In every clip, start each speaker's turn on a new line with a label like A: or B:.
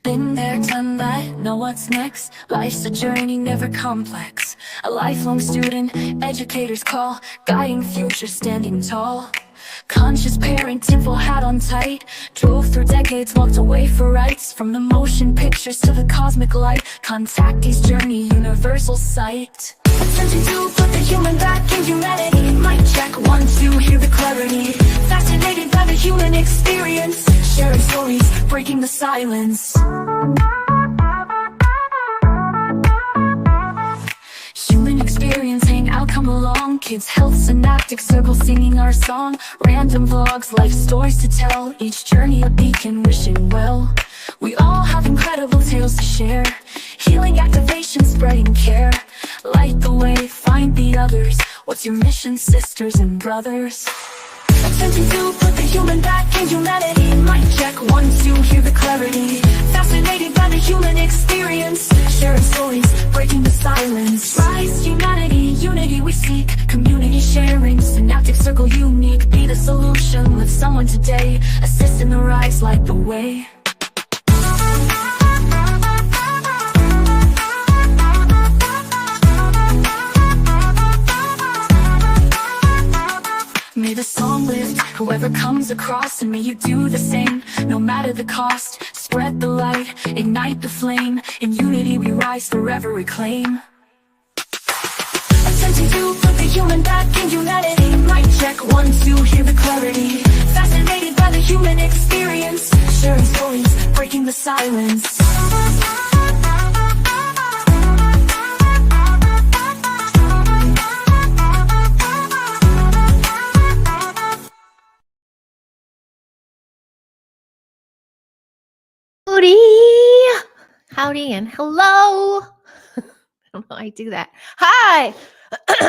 A: Been there, done that, know what's next. Life's a journey, never complex. A lifelong student, educators call. Guiding future, standing tall. Conscious parenting, full hat on tight. Drove through decades, walked away for rights. From the motion pictures to the cosmic light. Contactee's journey, universal sight. Attempting to put the human back in humanity. Mic check, 1, 2, hear the clarity. Fascinated by the human experience. Sharing stories, breaking the silence. Human experience, hang out, come along. Kids, health, synaptic circle, singing our song. Random vlogs, life stories to tell. Each journey a beacon, wishing well. We all have incredible tales to share. Healing, activation, spreading care. Light the way, find the others. What's your mission, sisters and brothers? Attempting to put the human back in humanity. Mic check, 1, 2, hear the clarity. Fascinated by the human experience. Sharing stories, breaking the silence. Rise, humanity, unity we seek. Community sharing, synaptic circle unique. Be the solution with someone today. Assist in the rise, light the way. May the song lift whoever comes across, and may you do the same, no matter the cost. Spread the light, ignite the flame. In unity we rise, forever reclaim. Attempting to put the human back in humanity. Mic check, 1, 2, hear the clarity. Fascinated by the human experience. Sharing stories, breaking the silence.
B: Howdy and hello. I don't know how I do that. Hi,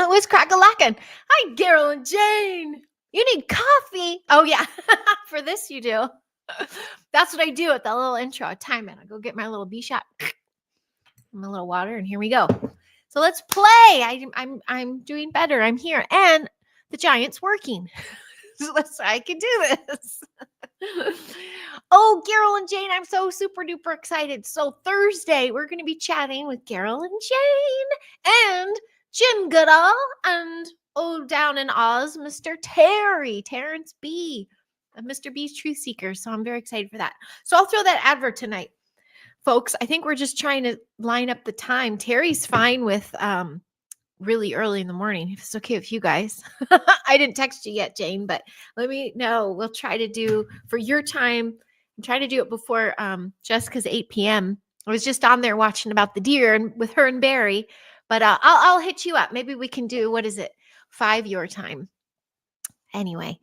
B: what's crack-a-lackin'? Hi, Carol and Jane. You need coffee? Oh yeah, for this you do. That's what I do at the little intro. Time it. I go get my little B shot, my little water, and here we go. So let's play. I'm doing better. I'm here, and the giant's working. So I can do this. Oh, Carol and Jane, I'm so super duper excited. So Thursday, we're going to be chatting with Carol and Jane and Jim Goodall and down in Oz, Mr. Terrence B, Mr. B's Truth Seeker. So I'm very excited for that. So I'll throw that advert tonight. Folks, I think we're just trying to line up the time. Terry's fine with really early in the morning, if it's okay with you guys. I didn't text you yet, Jane, but let me know. We'll try to do for your time. I'm trying to do it before Jessica's 8 p.m. I was just on there watching about the deer and with her and Barry, but I'll hit you up. Maybe we can do, 5 your time. Anyway,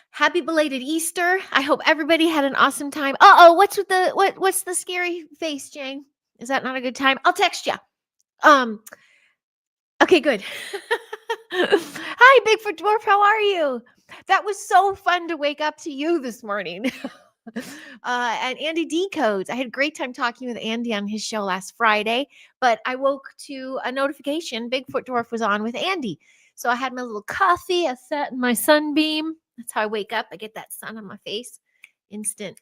B: happy belated Easter. I hope everybody had an awesome time. What's with what's the scary face, Jane? Is that not a good time? I'll text you. Okay, good. Hi, Bigfoot Dwarf. How are you? That was so fun to wake up to you this morning. And Andy Decodes. I had a great time talking with Andy on his show last Friday, but I woke to a notification. Bigfoot Dwarf was on with Andy. So I had my little coffee. I sat in my sunbeam. That's how I wake up. I get that sun on my face. Instant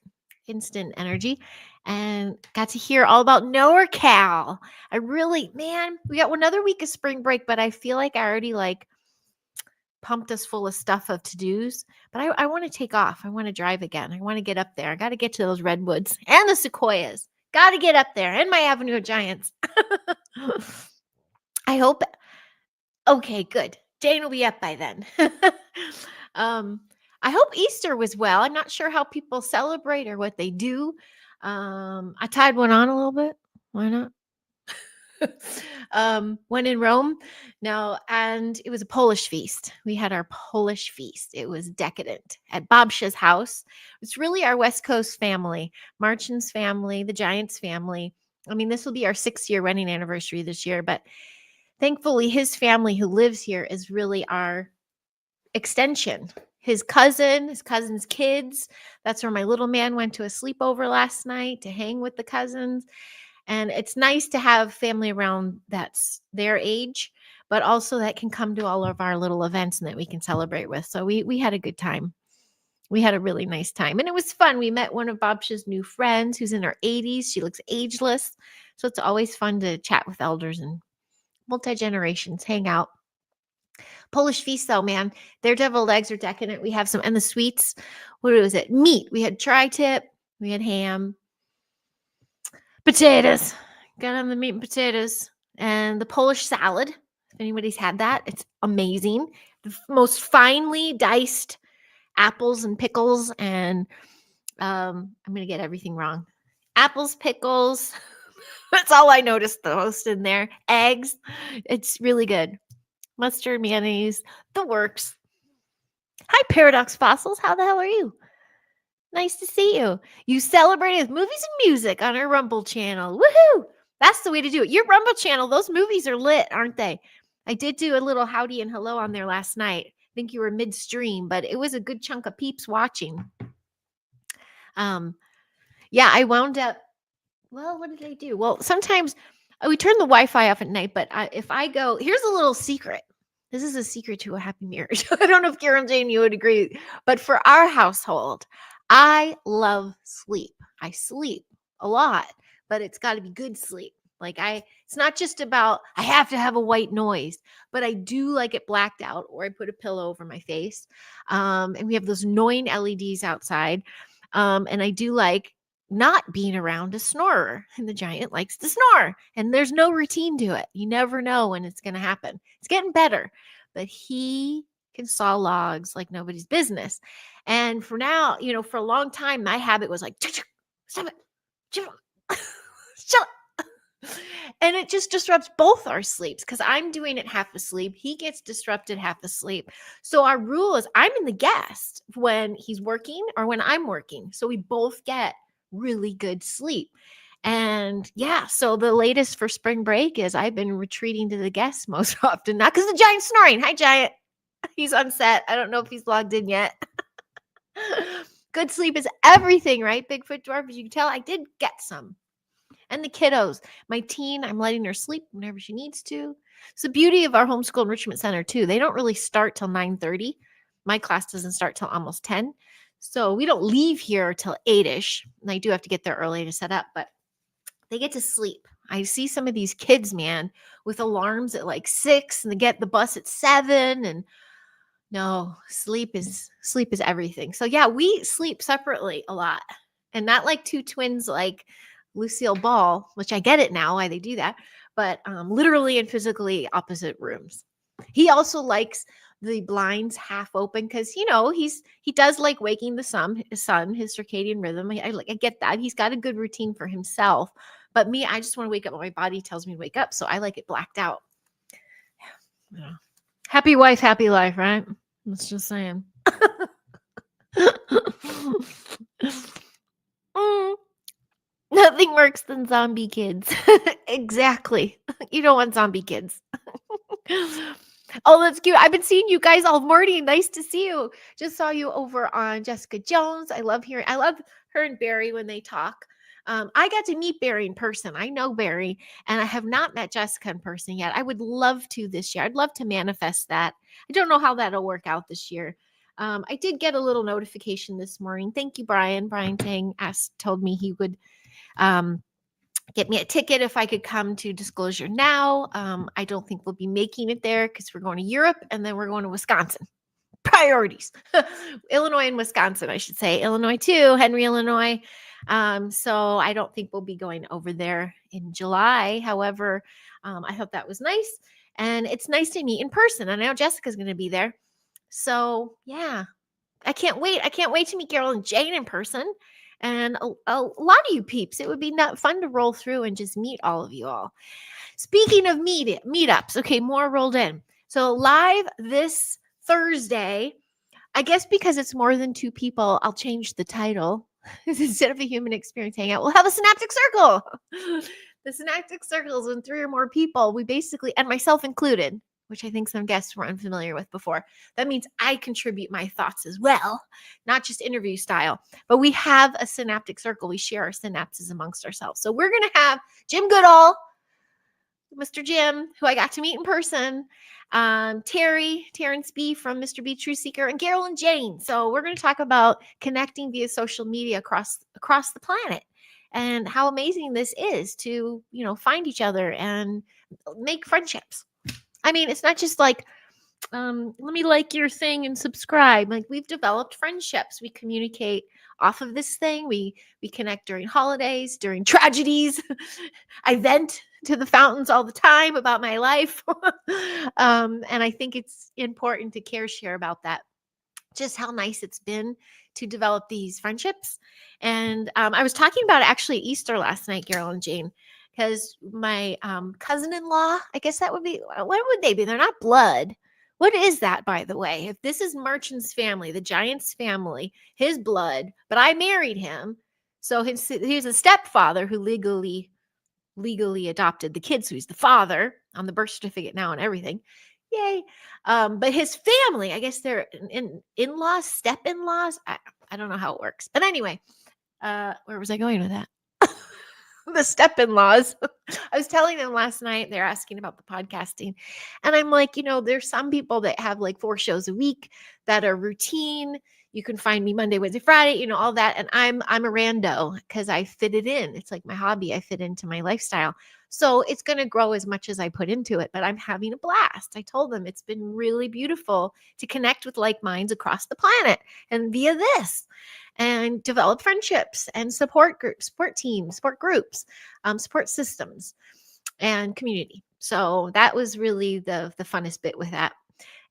B: energy. And got to hear all about NorCal. We got another week of spring break, but I feel like I already pumped us full of stuff of to-dos. But I want to take off. I want to drive again. I want to get up there. I got to get to those redwoods and the sequoias. Got to get up there and my Avenue of Giants. I hope. Okay, good. Jane will be up by then. I hope Easter was well. I'm not sure how people celebrate or what they do. I tied one on a little bit. Why not? When in Rome. No, and it was a Polish feast. We had our Polish feast. It was decadent at Babcia's house. It's really our West Coast family, Marchin's family, the Giants family. I mean, this will be our 6-year wedding anniversary this year, but thankfully his family who lives here is really our extension. His cousin's kids. That's where my little man went to a sleepover last night to hang with the cousins. And it's nice to have family around that's their age, but also that can come to all of our little events and that we can celebrate with. So we had a good time. we had a really nice time. And it was fun. We met one of Bob's new friends who's in her 80s. She looks ageless. So it's always fun to chat with elders and multi-generations, hang out. Polish feast, though, man, their deviled eggs are decadent. We have some, and the sweets, what was it? Meat. We had tri-tip, we had ham, potatoes. Got on the meat and potatoes, and the Polish salad. If anybody's had that, it's amazing. The most finely diced apples and pickles, and I'm gonna get everything wrong. Apples, pickles. That's all I noticed the most in there. Eggs. It's really good. Mustard, mayonnaise, the works. Hi, Paradox Fossils. How the hell are you? Nice to see you. You celebrated movies and music on our Rumble channel. Woohoo! That's the way to do it. Your Rumble channel, those movies are lit, aren't they? I did do a little howdy and hello on there last night. I think you were midstream, but it was a good chunk of peeps watching. Yeah, I wound up. Well, what did I do? Well, sometimes we turn the Wi-Fi off at night, but if I go, here's a little secret. This is a secret to a happy marriage. I don't know if Carol Jane, you would agree, but for our household, I love sleep. I sleep a lot, but it's got to be good sleep. Like it's not just about, I have to have a white noise, but I do like it blacked out, or I put a pillow over my face. And we have those annoying LEDs outside. And I do like not being around a snorer, and the giant likes to snore, and there's no routine to it. You never know when it's going to happen. It's getting better, but he can saw logs like nobody's business. And for now, for a long time, my habit was like, stop it, shut up. And it just disrupts both our sleeps, because I'm doing it half asleep. He gets disrupted half asleep. So our rule is I'm in the guest when he's working or when I'm working. So we both get really good sleep. And yeah, so the latest for spring break is I've been retreating to the guests most often, not because the giant's snoring. Hi, Giant. He's on set. I don't know if he's logged in yet. Good sleep is everything, right? Bigfoot Dwarf, as you can tell, I did get some. And the kiddos, my teen, I'm letting her sleep whenever she needs to. It's the beauty of our homeschool enrichment center too. They don't really start till 9:30. My class doesn't start till almost 10. So we don't leave here till 8-ish. And I do have to get there early to set up, but they get to sleep. I see some of these kids, man, with alarms at like 6, and they get the bus at 7. And no, sleep is everything. So yeah, we sleep separately a lot, and not like two twins like Lucille Ball, which I get it now why they do that, but literally and physically opposite rooms. He also likes the blinds half open because he does like waking the sun, his circadian rhythm. I get that. He's got a good routine for himself, but me, I just want to wake up when my body tells me to wake up, so I like it blacked out. Yeah. Happy wife, happy life, right? That's just saying. Nothing works than zombie kids. Exactly. You don't want zombie kids. Oh, that's cute. I've been seeing you guys all morning. Nice to see you. Just saw you over on Jessica Jones. I love her and Barry when they talk. I got to meet Barry in person. I know Barry, and I have not met Jessica in person yet. I would love to this year. I'd love to manifest that. I don't know how that'll work out this year. I did get a little notification this morning. Thank you, Brian. Brian Tang told me he would get me a ticket if I could come to Disclosure Now. I don't think we'll be making it there because we're going to Europe, and then we're going to Wisconsin. Priorities. Illinois and Wisconsin, I should say. Illinois too, Henry, Illinois. So I don't think we'll be going over there in July. However, I hope that was nice. And it's nice to meet in person. I know Jessica's going to be there. So yeah, I can't wait. I can't wait to meet Carol and Jane in person. And a lot of you peeps, it would be fun to roll through and just meet all of you all. Speaking of meetups, okay, more rolled in. So live this Thursday, I guess because it's more than 2 people, I'll change the title. Instead of a human experience hangout, we'll have a synaptic circle. The synaptic circle is when 3 or more people, we basically, and myself included, which I think some guests were unfamiliar with before. That means I contribute my thoughts as well, not just interview style, but we have a synaptic circle. We share our synapses amongst ourselves. So we're going to have Jim Goodall, Mr. Jim, who I got to meet in person, Terrence B from Mr. B True Seeker, and Carol and Jane. So we're going to talk about connecting via social media across the planet and how amazing this is to, find each other and make friendships. I mean, it's not just like, let me like your thing and subscribe. Like, we've developed friendships. We communicate off of this thing. We connect during holidays, during tragedies. I vent to the fountains all the time about my life. And I think it's important to share about that. Just how nice it's been to develop these friendships. And I was talking about it actually Easter last night, Carol and Jane, because my cousin-in-law, I guess that would be, what would they be? They're not blood. What is that, by the way? If this is Merchant's family, the Giant's family, his blood, but I married him. So he's a stepfather who legally adopted the kids. So he's the father on the birth certificate now and everything. Yay. But his family, I guess they're in-laws, step-in-laws. I don't know how it works. But anyway, where was I going with that? The step-in-laws. I was telling them last night, they're asking about the podcasting. And I'm like, there's some people that have like 4 shows a week that are routine. You can find me Monday, Wednesday, Friday, all that. And I'm a rando because I fit it in. It's like my hobby. I fit into my lifestyle. So it's going to grow as much as I put into it, but I'm having a blast. I told them it's been really beautiful to connect with like minds across the planet and via this, and develop friendships and support groups, support teams, support groups, support systems, and community. So that was really the funnest bit with that.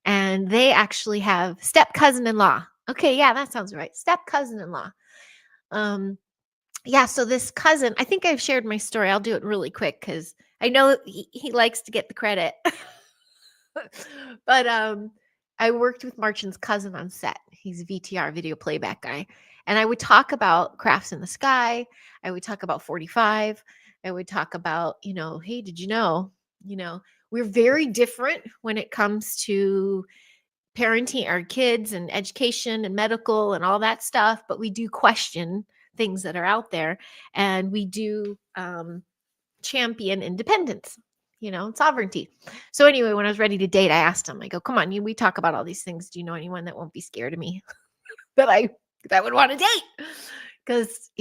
B: And they actually have step cousin-in-law. Okay, yeah, that sounds right. Step cousin-in-law. Yeah, so this cousin, I think I've shared my story. I'll do it really quick because I know he likes to get the credit. But I worked with Marchin's cousin on set. He's a VTR, video playback guy. And I would talk about Crafts in the Sky. I would talk about 45. I would talk about, hey, did you know, we're very different when it comes to parenting our kids and education and medical and all that stuff. But we do question things that are out there, and we do champion independence, sovereignty. So anyway, when I was ready to date, I asked him, I go, come on, we talk about all these things. Do you know anyone that won't be scared of me that would want to date? Because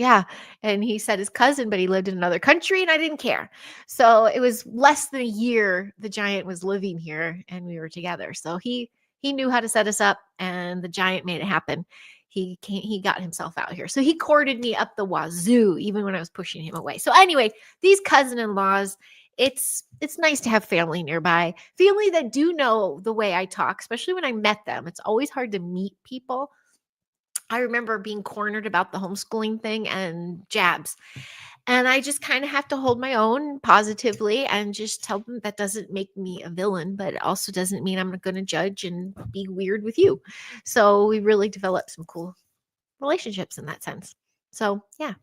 B: and he said his cousin, but he lived in another country and I didn't care. So it was less than a year the Giant was living here and we were together. So he knew how to set us up, and the Giant made it happen. He got himself out here. So he courted me up the wazoo, even when I was pushing him away. So anyway, these cousin-in-laws, it's nice to have family nearby, family that do know the way I talk, especially when I met them. It's always hard to meet people. I remember being cornered about the homeschooling thing and jabs. And I just kind of have to hold my own positively and just tell them that doesn't make me a villain, but it also doesn't mean I'm going to judge and be weird with you. So we really developed some cool relationships in that sense. So yeah,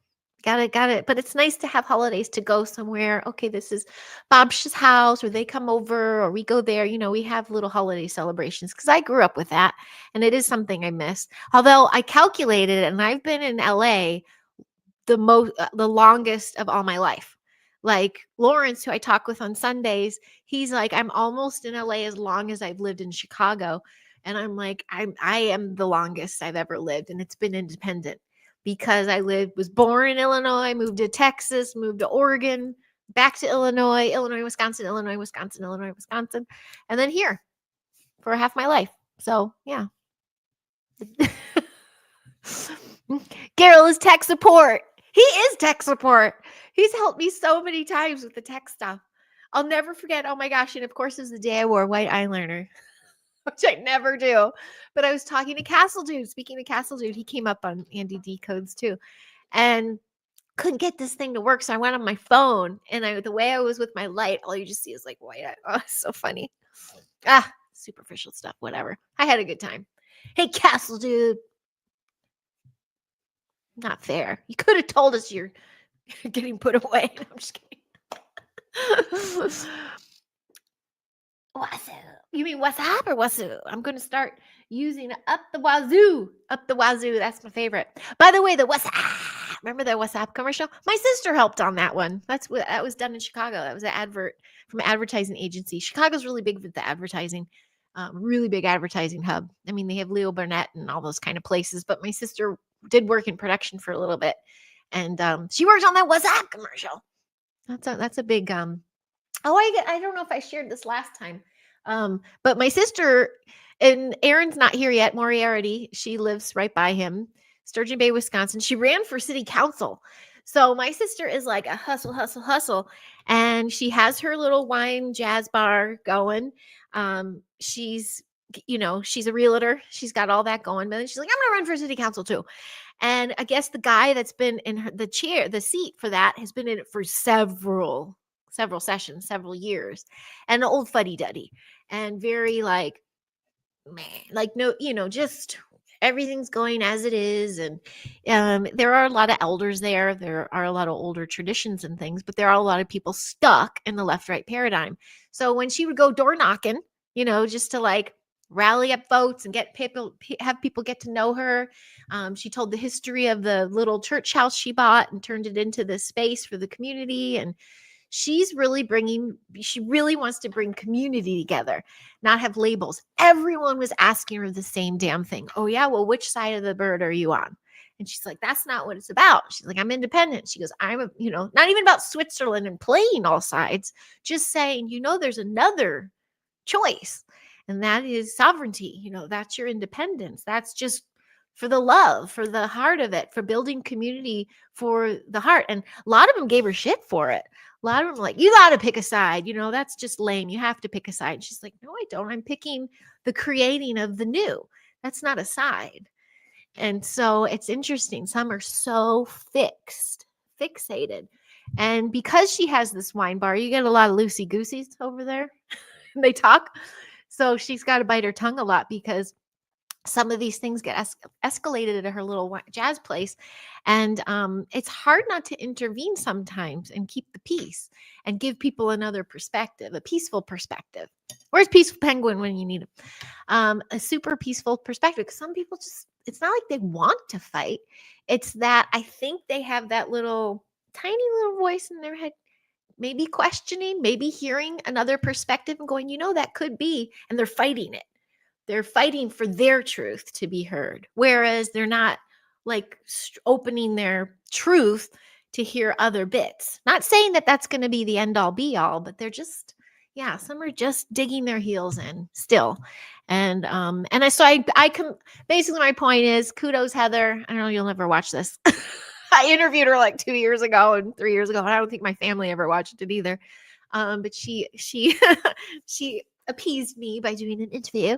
B: got it. But it's nice to have holidays to go somewhere. Okay, this is Bob's house, or they come over, or we go there. We have little holiday celebrations because I grew up with that, and it is something I miss. Although I calculated it, and I've been in LA the longest of all my life. Like Lawrence, who I talk with on Sundays, he's like, I'm almost in LA as long as I've lived in Chicago. And I'm like, I am the longest I've ever lived, and it's been independent because I was born in Illinois, moved to Texas, moved to Oregon, back to Illinois, Wisconsin, and then here for half my life. So yeah. Carol is tech support. He is tech support. He's helped me so many times with the tech stuff. I'll never forget. Oh my gosh. And of course, it was the day I wore white eyeliner, which I never do. But I was talking to Castle Dude. Speaking of Castle Dude, he came up on Andy D codes too. And couldn't get this thing to work. So I went on my phone, and the way I was with my light, all you just see is like white eye. Oh, it's so funny. Superficial stuff, whatever. I had a good time. Hey, Castle Dude. Not fair. You could have told us you're getting put away. I'm just kidding. Wazoo. You mean what's up or wazoo? I'm going to start using up the wazoo. Up the wazoo. That's my favorite. By the way, the what's up Remember the WhatsApp commercial? My sister helped on that one. That was done in Chicago. That was an advert from an advertising agency. Chicago's really big with the advertising, really big advertising hub. I mean, they have Leo Burnett and all those kind of places. But my sister did work in production for a little bit, and she worked on that WhatsApp commercial. That's a big I don't know if I shared this last time. But my sister, and Aaron's not here yet, Moriarty, she lives right by him, Sturgeon Bay, Wisconsin. She ran for city council. So my sister is like a hustle, hustle, hustle. And she has her little wine jazz bar going. She's she's a realtor. She's got all that going. But then she's like, I'm going to run for city council too. And I guess the guy that's been in the seat for that has been in it for several sessions, several years, and an old fuddy-duddy, and very like, meh, like no, just everything's going as it is. And there are a lot of elders there. There are a lot of older traditions and things, but there are a lot of people stuck in the left-right paradigm. So when she would go door knocking, just to like rally up votes and have people get to know her. She told the history of the little church house she bought and turned it into this space for the community. And she really wants to bring community together, not have labels. Everyone was asking her the same damn thing. Oh yeah, well, which side of the bird are you on? And she's like, that's not what it's about. She's like, I'm independent. She goes, not even about Switzerland and playing all sides, just saying, there's another choice. And that is sovereignty. That's your independence. That's just for the love, for the heart of it, for building community for the heart. And a lot of them gave her shit for it. A lot of them were like, you got to pick a side. That's just lame. You have to pick a side. And she's like, no, I don't. I'm picking the creating of the new. That's not a side. And so it's interesting. Some are so fixated. And because she has this wine bar, you get a lot of loosey-gooseys over there. They talk. So she's got to bite her tongue a lot because some of these things get escalated at her little jazz place. And it's hard not to intervene sometimes and keep the peace and give people another perspective, a peaceful perspective. Where's Peaceful Penguin when you need him? A super peaceful perspective. Because some people it's not like they want to fight. It's that I think they have that tiny little voice in their head, maybe questioning, maybe hearing another perspective and going, that could be, and they're fighting it. They're fighting for their truth to be heard, whereas they're not like opening their truth to hear other bits. Not saying that that's going to be the end all be all, but they're just, some are just digging their heels in still. And basically my point is, kudos, Heather. I know you'll never watch this. I interviewed her like 2 years ago and 3 years ago, and I don't think my family ever watched it either. But she she appeased me by doing an interview.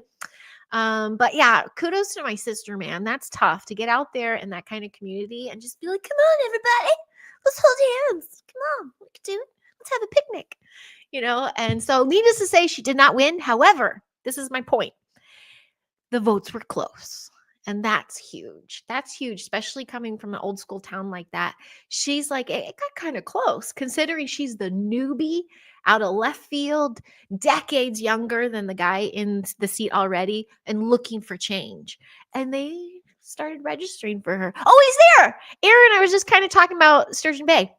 B: But yeah, kudos to my sister, man. That's tough to get out there in that kind of community and just be like, come on, everybody, let's hold hands. Come on, we can do it. Let's have a picnic, And so needless to say, she did not win. However, this is my point. The votes were close. And that's huge. That's huge, especially coming from an old school town like that. She's like, it got kind of close considering she's the newbie out of left field, decades younger than the guy in the seat already and looking for change. And they started registering for her. Oh, he's there. Aaron, I was just kind of talking about Sturgeon Bay.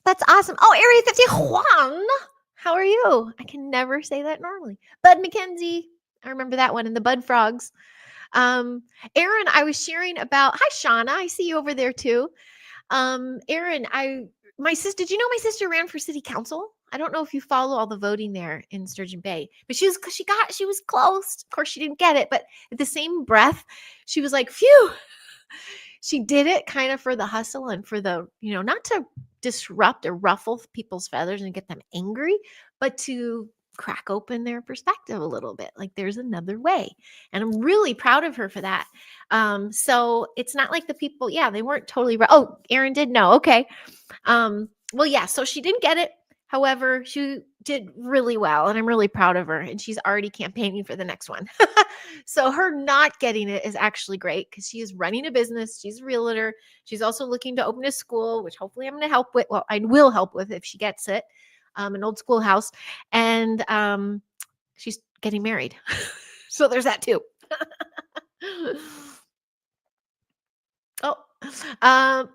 B: That's awesome. Oh, Area 50, Juan. How are you? I can never say that normally. Bud McKenzie. I remember that one. And the Bud Frogs. Aaron, I was sharing about, hi, Shauna. I see you over there too. Aaron, my sister, did you know my sister ran for city council? I don't know if you follow all the voting there in Sturgeon Bay, but she was close. Of course, she didn't get it, but at the same breath, she was like, phew. She did it kind of for the hustle and for the, not to disrupt or ruffle people's feathers and get them angry, but to crack open their perspective a little bit. Like there's another way. And I'm really proud of her for that. So it's not like the people, they weren't totally right. Oh, Aaron did know. Okay. Well, yeah, so she didn't get it. However, she did really well and I'm really proud of her. And she's already campaigning for the next one. So her not getting it is actually great because she is running a business. She's a realtor. She's also looking to open a school, which hopefully I'm going to help with. Well, I will help with if she gets it. An old schoolhouse. And she's getting married. So there's that too. Oh, hi,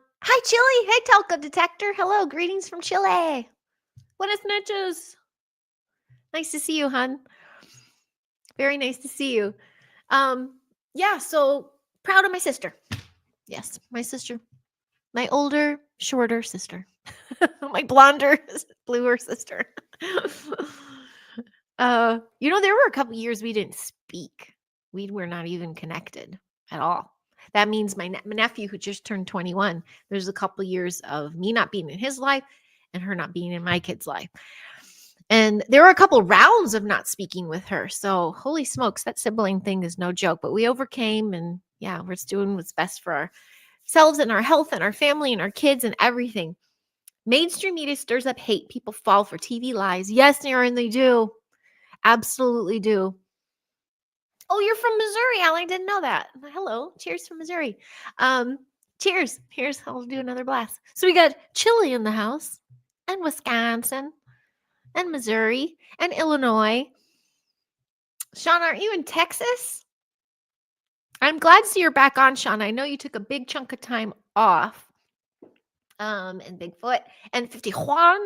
B: Chile. Hey, Telco Detector. Hello, greetings from Chile. Buenas noches. Nice to see you, hun. Very nice to see you. Yeah, so proud of my sister. Yes, my sister. My older, shorter sister. My blonder, bluer sister. There were a couple years we didn't speak. We were not even connected at all. That means my nephew, who just turned 21, there's a couple years of me not being in his life and her not being in my kid's life. And there were a couple rounds of not speaking with her. So, holy smokes, that sibling thing is no joke. But we overcame, and yeah, we're doing what's best for ourselves and our health and our family and our kids and everything. Mainstream media stirs up hate. People fall for TV lies. Yes, Aaron, they do. Absolutely do. Oh, you're from Missouri, Al. I didn't know that. Hello. Cheers from Missouri. Cheers. Here's, I'll do another blast. So we got Chile in the house, and Wisconsin, and Missouri, and Illinois. Sean, aren't you in Texas? I'm glad to see you're back on, Sean. I know you took a big chunk of time off. And Bigfoot. And 50 Juan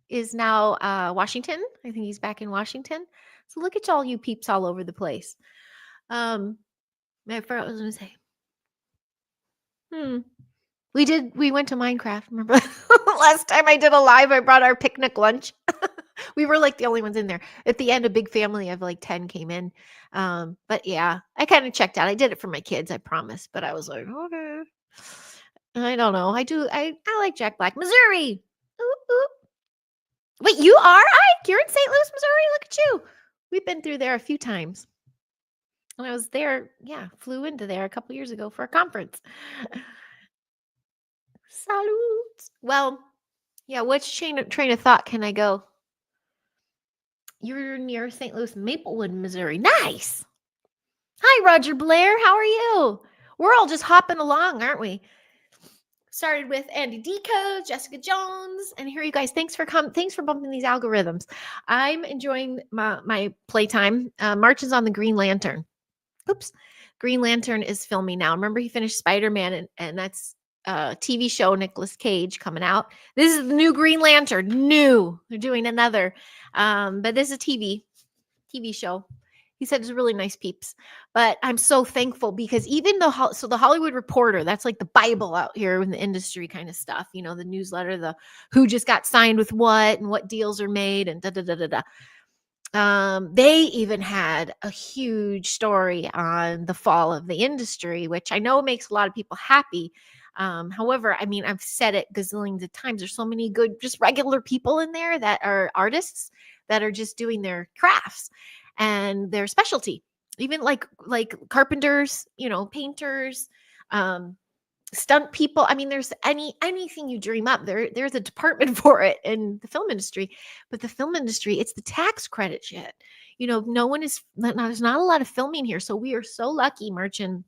B: is now Washington. I think he's back in Washington. So look at all you peeps all over the place. I forgot what I was going to say. We went to Minecraft. Remember last time I did a live, I brought our picnic lunch. We were like the only ones in there. At the end, a big family of like 10 came in. But yeah, I kind of checked out. I did it for my kids, I promise. But I was like, okay. I don't know. I like Jack Black. Missouri. Ooh, ooh. Wait, you are? You're in St. Louis, Missouri? Look at you. We've been through there a few times. When I was there, flew into there a couple years ago for a conference. Salute. Well, yeah, which train of thought can I go? You're near St. Louis, Maplewood, Missouri. Nice. Hi, Roger Blair. How are you? We're all just hopping along, aren't we? Started with Andy Deco, Jessica Jones, and here you guys. Thanks for bumping these algorithms. I'm enjoying my playtime. March is on the Green Lantern. Oops. Green Lantern is filming now. Remember, he finished Spider-Man, and that's a TV show, Nicolas Cage, coming out. This is the new Green Lantern. They're doing another. But this is a TV show. He said it's really nice peeps. But I'm so thankful because even the Hollywood Reporter, that's like the Bible out here in the industry kind of stuff, the newsletter, the who just got signed with what and what deals are made and they even had a huge story on the fall of the industry, which I know makes a lot of people happy. However, I mean, I've said it gazillions of times. There's so many good, just regular people in there that are artists that are just doing their crafts and their specialty. Even like carpenters, painters, stunt people. I mean, there's anything you dream up. There's a department for it in the film industry. But the film industry, it's the tax credit shit. There's not a lot of filming here. So we are so lucky, Merchant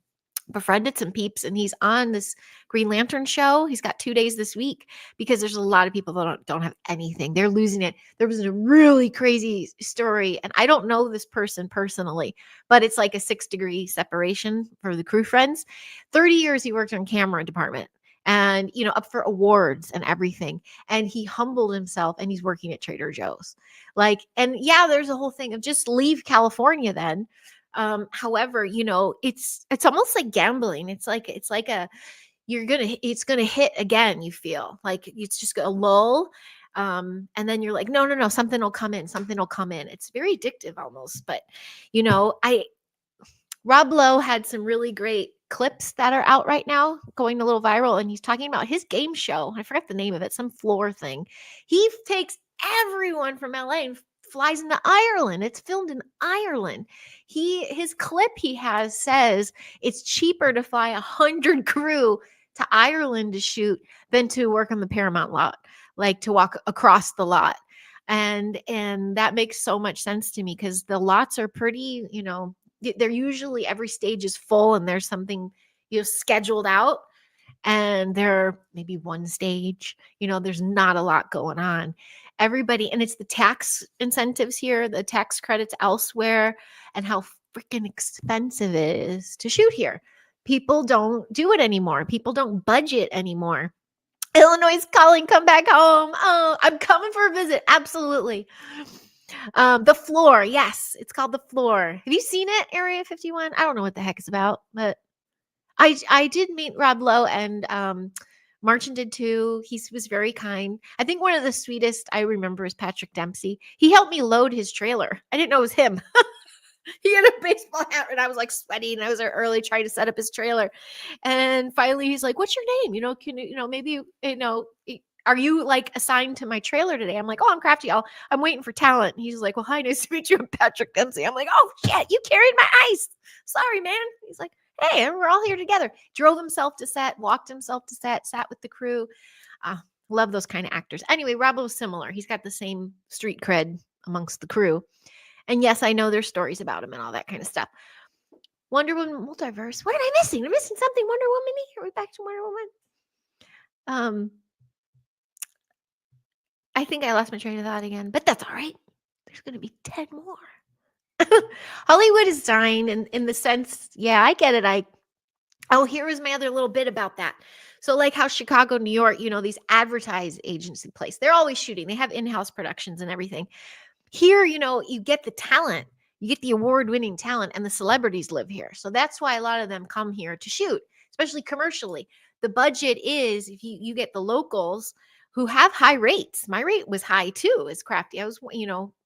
B: befriended some peeps, and he's on this Green Lantern show. He's got 2 days this week because there's a lot of people that don't have anything. They're losing it. There was a really crazy story, and I don't know this person personally, but it's like a 6-degree separation for the crew friends. 30 years he worked on camera department and up for awards and everything, and he humbled himself, and he's working at Trader Joe's. There's a whole thing of just leave California then. However, it's almost like gambling. It's like it's gonna hit again. You feel like it's just a lull. And then you're like, no, something will come in. It's very addictive almost. But Rob Lowe had some really great clips that are out right now, going a little viral, and he's talking about his game show. I forgot the name of it, some floor thing. He takes everyone from LA and flies into Ireland. It's filmed in Ireland. His clip he has says it's cheaper to fly 100 crew to Ireland to shoot than to work on the Paramount lot, like to walk across the lot. And that makes so much sense to me because the lots are pretty, they're usually every stage is full and there's something scheduled out, and there maybe one stage, there's not a lot going on. Everybody, and it's the tax incentives here, the tax credits elsewhere, and how freaking expensive it is to shoot here. People don't do it anymore. People don't budget anymore. Illinois is calling, come back home. Oh, I'm coming for a visit. Absolutely. The Floor. Yes, it's called The Floor. Have you seen it, Area 51? I don't know what the heck it's about, but I did meet Rob Lowe, and Marchin did too. He was very kind. I think one of the sweetest I remember is Patrick Dempsey. He helped me load his trailer. I didn't know it was him. He had a baseball hat, and I was like sweaty, and I was there early trying to set up his trailer. And finally he's like, "What's your name? Can you, maybe, are you like assigned to my trailer today?" I'm like, "Oh, I'm Crafty. I'm waiting for talent." And he's like, "Well, hi, nice to meet you. I'm Patrick Dempsey." I'm like, "Oh shit, you carried my ice. Sorry, man." He's like, "Hey, we're all here together." Drove himself to set, walked himself to set, sat with the crew. Love those kind of actors. Anyway, Rob was similar. He's got the same street cred amongst the crew. And yes, I know there's stories about him and all that kind of stuff. Wonder Woman multiverse. What am I missing? I'm missing something. Wonder Woman. Are we back to Wonder Woman? I think I lost my train of thought again, but that's all right. There's going to be 10 more. Hollywood is dying in the sense, yeah, I get it. Here was my other little bit about that. So like how Chicago, New York, these advertise agency place, they're always shooting. They have in-house productions and everything. Here, you get the talent, you get the award-winning talent, and the celebrities live here. So that's why a lot of them come here to shoot, especially commercially. The budget is, if you get the locals who have high rates. My rate was high too, as Crafty. I was,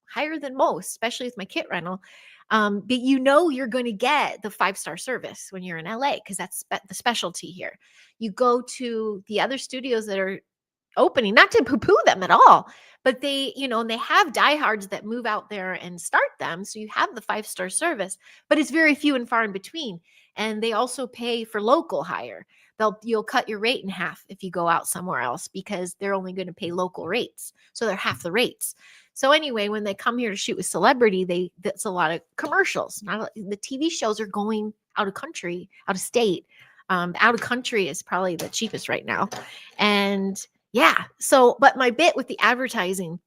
B: higher than most, especially with my kit rental. But you're going to get the 5-star service when you're in LA, because that's the specialty here. You go to the other studios that are opening, not to poo-poo them at all, but they have diehards that move out there and start them. So you have the 5-star service, but it's very few and far in between. And they also pay for local hire. You'll cut your rate in half if you go out somewhere else, because they're only going to pay local rates. So they're half the rates. So anyway, when they come here to shoot with celebrity, that's a lot of commercials. The TV shows are going out of country, out of state. Out of country is probably the cheapest right now. And yeah. So, but my bit with the advertising,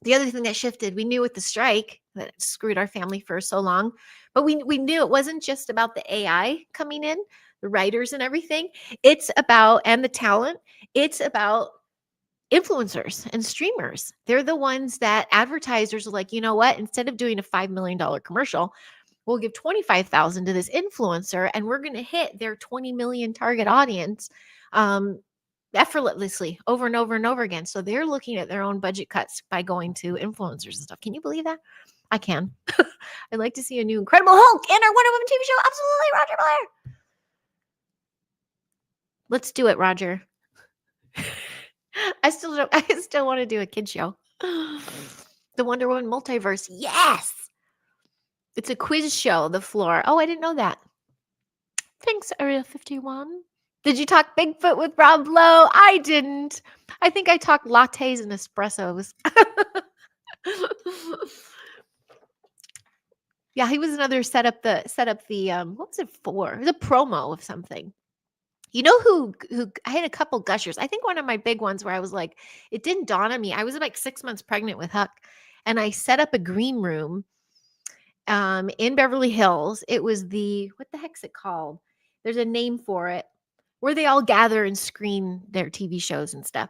B: the other thing that shifted, we knew with the strike that screwed our family for so long, but we knew it wasn't just about the AI coming in, the writers and everything. It's about, and the talent, it's about influencers and streamers. They're the ones that advertisers are like, you know what, instead of doing a $5 million commercial, we'll give $25,000 to this influencer, and we're going to hit their 20 million target audience effortlessly over and over and over again. So they're looking at their own budget cuts by going to influencers and stuff. Can you believe that? I can. I'd like to see a new Incredible Hulk in our Wonder Woman TV show. Absolutely, Roger Blair. Let's do it, Roger. I still want to do a kid show. The Wonder Woman multiverse. Yes. It's a quiz show, The Floor. Oh, I didn't know that. Thanks, Area 51. Did you talk Bigfoot with Rob Lowe? I didn't. I think I talked lattes and espressos. Yeah, he was another set up the what was it for? It was a promo of something. You know who I had a couple gushers. I think one of my big ones where I was like, it didn't dawn on me. I was like 6 months pregnant with Huck, and I set up a green room in Beverly Hills. It was what the heck's it called? There's a name for it, where they all gather and screen their TV shows and stuff.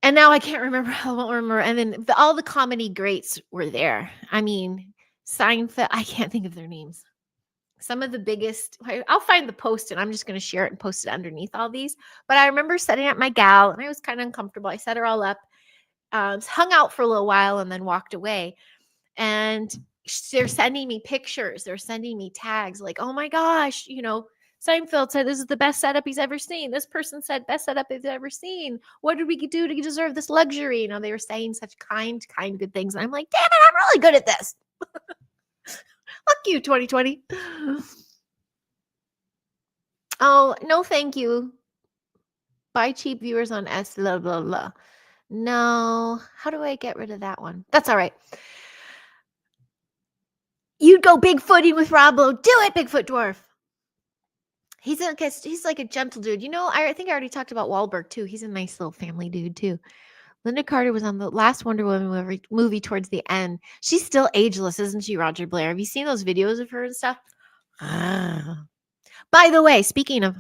B: And now I can't remember. I won't remember. And then all the comedy greats were there. I mean, Seinfeld. I can't think of their names. Some of the biggest, I'll find the post and I'm just going to share it and post it underneath all these. But I remember setting up my gal, and I was kind of uncomfortable. I set her all up, hung out for a little while, and then walked away. And they're sending me pictures. They're sending me tags like, oh my gosh, Seinfeld said this is the best setup he's ever seen. This person said best setup he's ever seen. What did we do to deserve this luxury? They were saying such kind, good things. And I'm like, damn it, I'm really good at this. Fuck you, 2020. Oh, no, thank you. Buy cheap viewers on S, blah, blah, blah. No. How do I get rid of that one? That's all right. You'd go Bigfooting with Roblo. Do it, Bigfoot Dwarf. He's like a gentle dude. I think I already talked about Wahlberg too. He's a nice little family dude too. Linda Carter was on the last Wonder Woman movie towards the end. She's still ageless, isn't she, Roger Blair? Have you seen those videos of her and stuff? By the way, speaking of,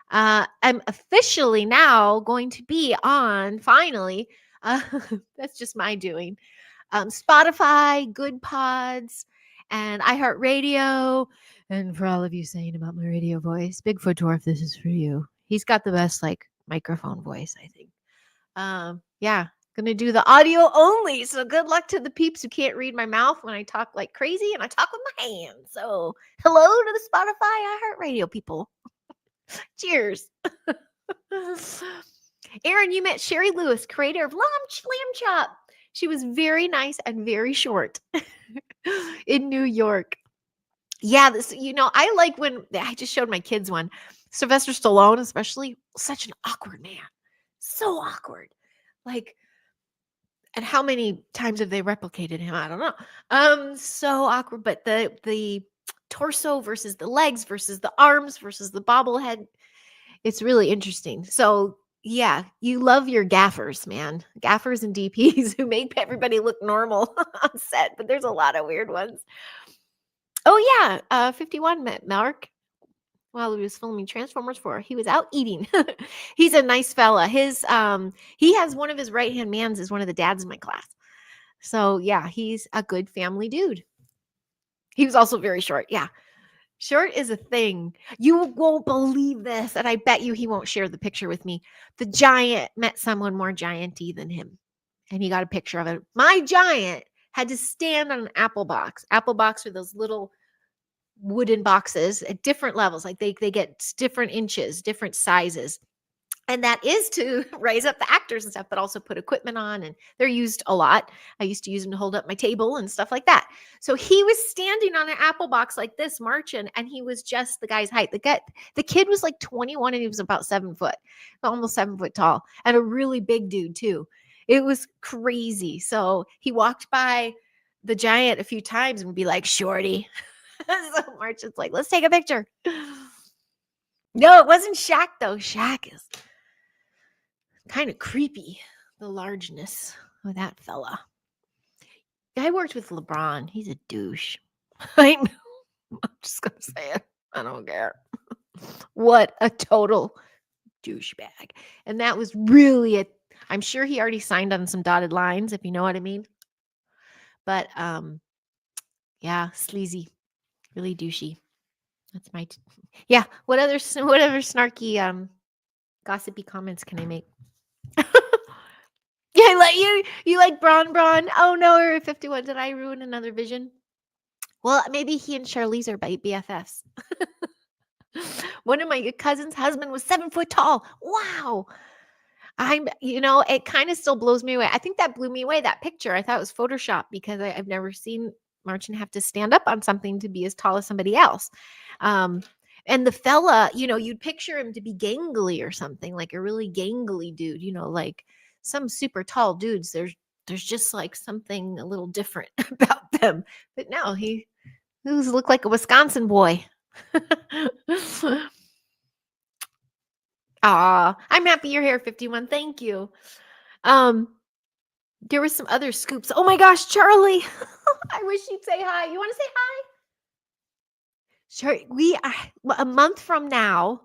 B: I'm officially now going to be on, finally, uh, that's just my doing, Spotify, Good Pods, and iHeartRadio. And for all of you saying about my radio voice, Bigfoot Dwarf, this is for you. He's got the best like microphone voice, I think. Yeah, gonna do the audio only. So good luck to the peeps who can't read my mouth when I talk like crazy and I talk with my hands. So hello to the Spotify, iHeartRadio people. Cheers. Aaron, you met Sherry Lewis, creator of Lamb Chop. She was very nice and very short in New York. Yeah, this, I like when I just showed my kids one. Sylvester Stallone, especially, such an awkward man. So awkward. Like, and how many times have they replicated him? I don't know. So awkward. But the torso versus the legs versus the arms versus the bobblehead, it's really interesting. So yeah, you love your gaffers, man. Gaffers and DPs who make everybody look normal on set, but there's a lot of weird ones. Oh yeah, 51 met Mark while he was filming Transformers 4. He was out eating. He's a nice fella. He has one of his right-hand mans is one of the dads in my class. So yeah, he's a good family dude. He was also very short. Yeah. Short is a thing. You won't believe this, and I bet you he won't share the picture with me. The giant met someone more giant-y than him, and he got a picture of it. My giant had to stand on an apple box. Apple box are those little wooden boxes at different levels. Like they get different inches, different sizes. And that is to raise up the actors and stuff, but also put equipment on. And they're used a lot. I used to use them to hold up my table and stuff like that. So he was standing on an apple box like this, marching, and he was just the guy's height. The kid was like 21 and he was about 7 foot, almost 7 foot tall, and a really big dude too. It was crazy. So he walked by the giant a few times and would be like, "Shorty." So March is like, "Let's take a picture." No, it wasn't Shaq though. Shaq is kind of creepy, the largeness of that fella. I worked with LeBron. He's a douche. I'm just gonna say it. I don't care. What a total douchebag. And that was really I'm sure he already signed on some dotted lines, if you know what I mean. But yeah, sleazy, really douchey. That's my yeah. Whatever snarky gossipy comments can I make? Yeah, like you like Braun. Oh no, Area 51. Did I ruin another vision? Well, maybe he and Charlize are BFFs. One of my cousin's husband was 7 foot tall. Wow. It kind of still blows me away. I think that blew me away, that picture. I thought it was Photoshop because I've never seen Martin have to stand up on something to be as tall as somebody else. And the fella, you'd picture him to be gangly or something, like a really gangly dude, like some super tall dudes. There's just like something a little different about them. But no, he looked like a Wisconsin boy. I'm happy you're here, 51. Thank you. There were some other scoops. Oh my gosh, Charlie. I wish you'd say hi. You want to say hi? Sure. A month from now,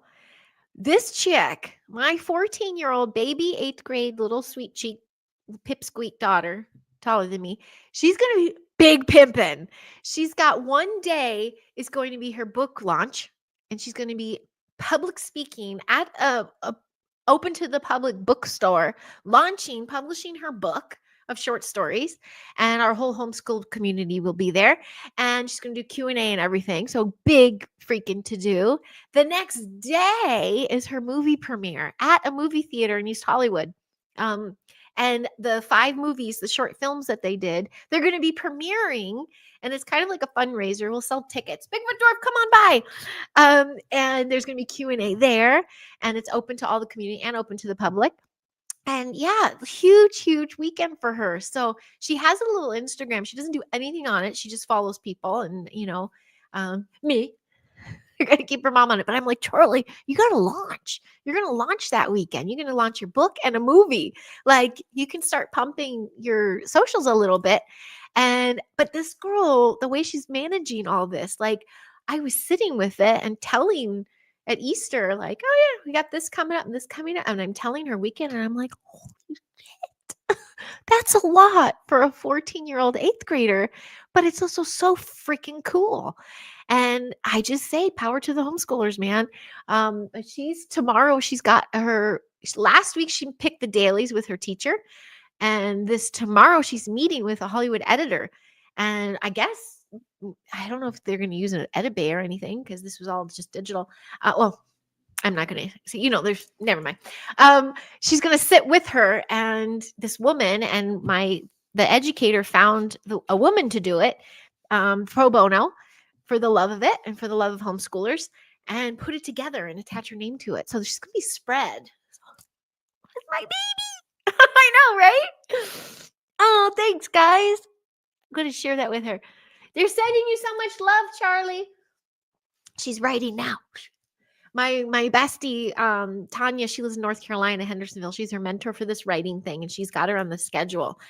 B: this chick, my 14-year-old baby, 8th grade, little sweet cheek, pipsqueak daughter, taller than me, she's going to be big pimpin'. She's got one day is going to be her book launch, and she's going to be public speaking at a open to the public bookstore, publishing her book of short stories, and our whole homeschool community will be there, and she's going to do Q&A and everything. So big freaking to do. The next day is her movie premiere at a movie theater in East Hollywood. And the 5 movies, the short films that they did, they're going to be premiering, and it's kind of like a fundraiser. We'll sell tickets. Bigfoot Dwarf, come on by. And there's going to be Q&A there, and it's open to all the community and open to the public. And yeah, huge weekend for her. So she has a little Instagram. She doesn't do anything on it. She just follows people and, me. You're going to keep her mom on it. But I'm like, Charlie, you got to launch. You're going to launch that weekend. You're going to launch your book and a movie. Like, you can start pumping your socials a little bit. But this girl, the way she's managing all this, like, I was sitting with it and telling at Easter, like, oh yeah, we got this coming up and this coming up. And I'm telling her weekend, and I'm like, holy shit, that's a lot for a 14-year-old eighth grader, but it's also so freaking cool. And I just say power to the homeschoolers, man. Tomorrow she's got last week she picked the dailies with her teacher. And tomorrow she's meeting with a Hollywood editor. And I guess, I don't know if they're going to use an edit bay or anything, because this was all just digital. Well, I'm not going to see, never mind. She's going to sit with her and this woman, and the educator found a woman to do it, pro bono, for the love of it and for the love of homeschoolers, and put it together and attach her name to it. So she's going to be spread. It's my baby. I know, right? Oh, thanks, guys. I'm going to share that with her. They're sending you so much love, Charlie. She's writing now. My bestie, Tanya, she lives in North Carolina, Hendersonville. She's her mentor for this writing thing, and she's got her on the schedule.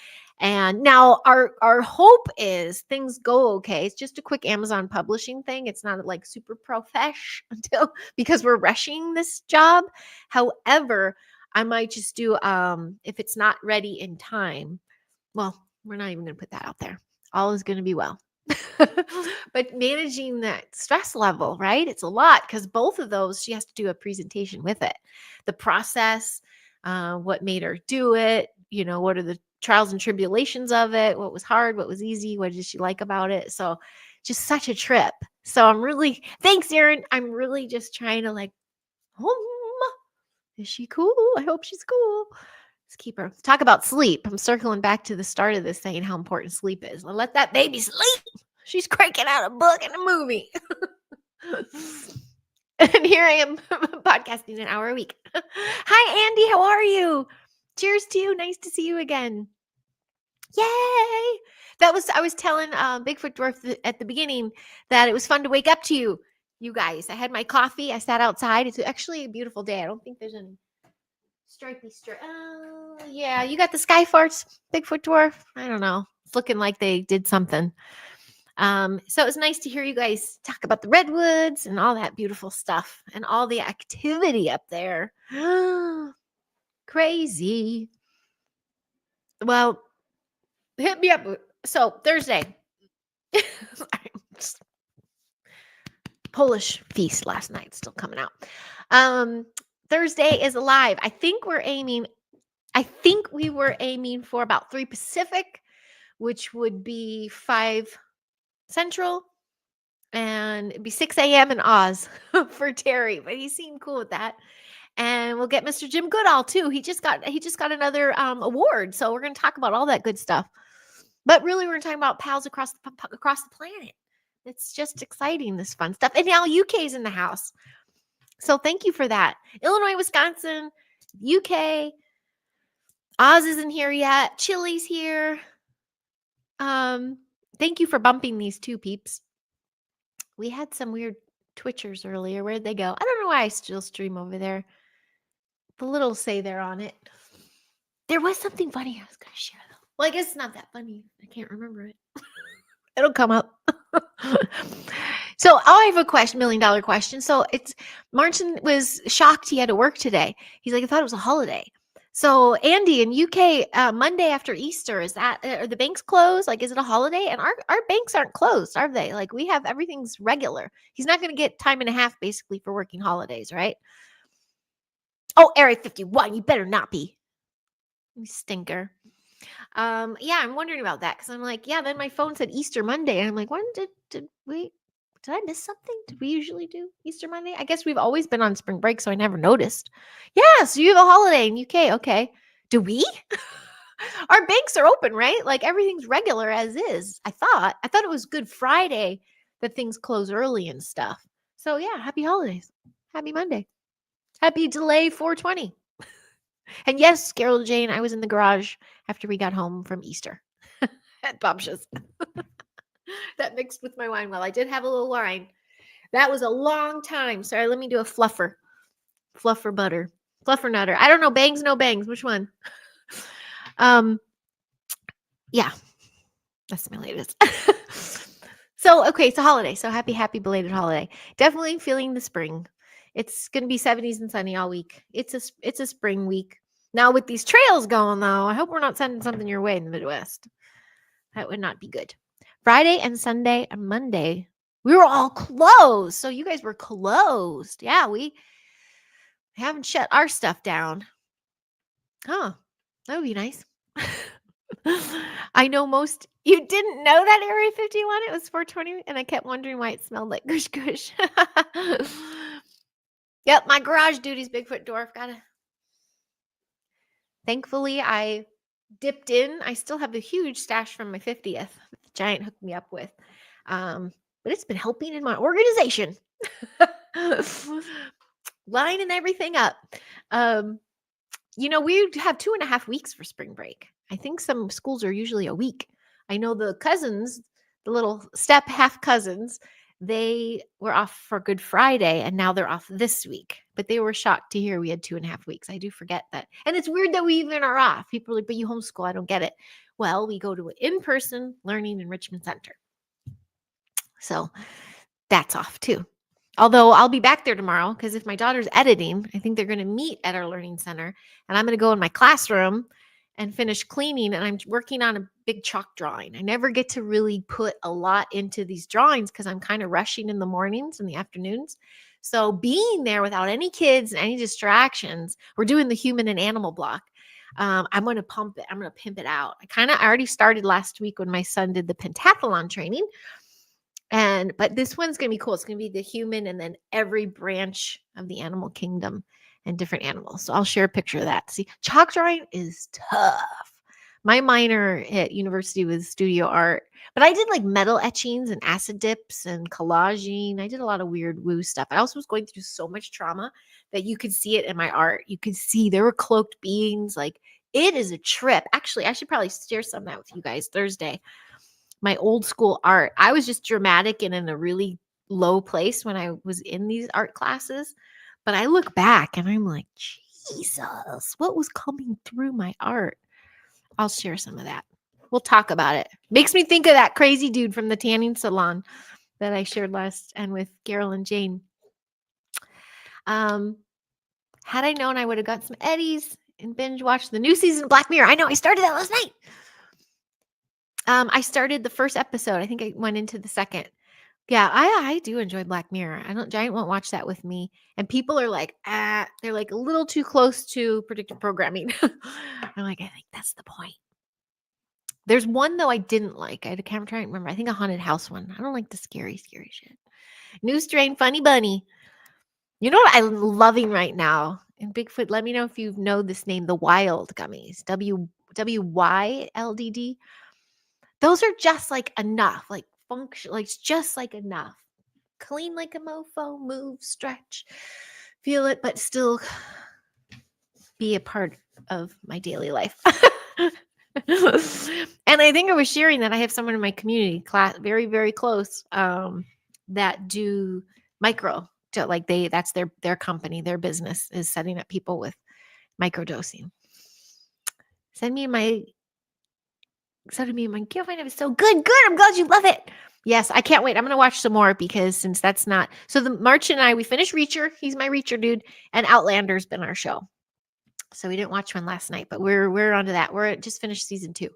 B: And now our hope is things go okay. It's just a quick Amazon publishing thing. It's not like super profesh because we're rushing this job. However, I might just do, if it's not ready in time, well, we're not even going to put that out there. All is going to be well. But managing that stress level, right? It's a lot, because both of those, she has to do a presentation with it. The process, what made her do it, what are the trials and tribulations of it, what was hard, what was easy, what did she like about it. So just such a trip. So thanks, Erin. I'm really just trying to is she cool? I hope she's cool. Let's keep her. Talk about sleep. I'm circling back to the start of this, saying how important sleep is. Let that baby sleep. She's cranking out a book and a movie. And here I am podcasting an hour a week. Hi, Andy. How are you? Cheers to you. Nice to see you again. Yay. I was telling Bigfoot Dwarf at the beginning that it was fun to wake up to you guys. I had my coffee. I sat outside. It's actually a beautiful day. I don't think there's any stripy. Oh, yeah. You got the sky farts, Bigfoot Dwarf? I don't know. It's looking like they did something. So it was nice to hear you guys talk about the redwoods and all that beautiful stuff and all the activity up there. Crazy. Well, hit me up. So Thursday, Polish feast last night, still coming out. Thursday is alive. I think we were aiming for about 3 Pacific, which would be 5 Central, and it'd be 6 a.m. in Oz for Terry, but he seemed cool with that. And we'll get Mr. Jim Goodall too. He just got another award, so we're going to talk about all that good stuff. But really, we're talking about pals across the planet. It's just exciting, this fun stuff. And now UK's in the house, so thank you for that. Illinois, Wisconsin, UK. Oz isn't here yet. Chile's here. Thank you for bumping these two peeps. We had some weird Twitchers earlier. Where'd they go? I don't know why I still stream over there. The little say there on it. There was something funny I was going to share, though. Well, I guess it's not that funny. I can't remember it. It'll come up. So I have a $1 million question. So Martin was shocked he had to work today. He's like, I thought it was a holiday. So Andy, in UK, Monday after Easter, are the banks closed? Like, is it a holiday? And our banks aren't closed, are they? Like, we have everything's regular. He's not going to get time and a half basically for working holidays, right? Oh, Area 51, you better not be. You stinker. Yeah, I'm wondering about that, because I'm like, yeah, then my phone said Easter Monday. And I'm like, when did I miss something? Did we usually do Easter Monday? I guess we've always been on spring break, so I never noticed. Yeah, so you have a holiday in UK. Okay. Do we? Our banks are open, right? Like, everything's regular as is. I thought it was Good Friday that things close early and stuff. So yeah, happy holidays. Happy Monday. Happy delay 420. And yes, Carol Jane, I was in the garage after we got home from Easter at Bobsha's. That mixed with my wine well. I did have a little wine. That was a long time. Sorry, let me do a fluffer. Fluffer butter. Fluffer nutter. I don't know. Bangs, no bangs. Which one? Yeah. That's my latest. So, okay, it's a holiday. So happy belated holiday. Definitely feeling the spring. It's going to be 70s and sunny all week. It's a spring week. Now with these trails going though, I hope we're not sending something your way in the Midwest. That would not be good. Friday and Sunday and Monday, we were all closed. So you guys were closed. Yeah, we haven't shut our stuff down. Huh. That would be nice. I know most you didn't know that Area 51 it was 420 and I kept wondering why it smelled like gush gush. Yep, my garage duties Bigfoot dwarf got to. Thankfully I dipped in. I still have the huge stash from my 50th. The giant hooked me up with. But it's been helping in my organization. Lining everything up. We have 2.5 weeks for spring break. I think some schools are usually a week. I know the cousins, the little step half cousins, they were off for Good Friday and now they're off this week. But they were shocked to hear we had 2.5 weeks. I do forget that. And it's weird that we even are off. People are like, but you homeschool. I don't get it. Well, we go to an in-person learning enrichment center. So that's off too. Although I'll be back there tomorrow because if my daughter's editing, I think they're going to meet at our learning center and I'm going to go in my classroom and finish cleaning. And I'm working on a big chalk drawing. I never get to really put a lot into these drawings because I'm kind of rushing in the mornings and the afternoons. So being there without any kids and any distractions, we're doing the human and animal block. I'm going to pump it. I'm going to pimp it out. I already started last week when my son did the pentathlon training. But this one's going to be cool. It's going to be the human and then every branch of the animal kingdom and different animals. So I'll share a picture of that. See, chalk drawing is tough. My minor at university was studio art, but I did like metal etchings and acid dips and collaging. I did a lot of weird woo stuff. I also was going through so much trauma that you could see it in my art. You could see there were cloaked beings. Like it is a trip. Actually, I should probably share some of that with you guys Thursday. My old school art. I was just dramatic and in a really low place when I was in these art classes. But I look back and I'm like, Jesus, what was coming through my art? I'll share some of that. We'll talk about it. Makes me think of that crazy dude from the tanning salon that I shared last and with Carol and Jane. Had I known, I would have got some Eddies and binge watched the new season of Black Mirror. I know I started that last night. I started the first episode. I think I went into the second. Yeah, I do enjoy Black Mirror. Giant won't watch that with me. And people are like, they're like a little too close to predictive programming. I'm like, I think that's the point. There's one though I didn't like. I can't try to remember. I think a haunted house one. I don't like the scary shit. New strain, funny bunny. You know what I'm loving right now? And Bigfoot, let me know if you know this name, the Wild Gummies. WYLDD. Those are just like enough, like function, like it's just like enough. Clean like a mofo, move, stretch, feel it, but still be a part of my daily life. And I think I was sharing that I have someone in my community class, very, very close, that do micro. Like that's their company, their business is setting up people with microdosing. Send me my gift. I know it's so good. Good. I'm glad you love it. Yes, I can't wait. I'm going to watch some more because since that's not. So the March and I, we finished Reacher. He's my Reacher dude. And Outlander's been our show. So we didn't watch one last night, but we're onto that. We're just finished season 2.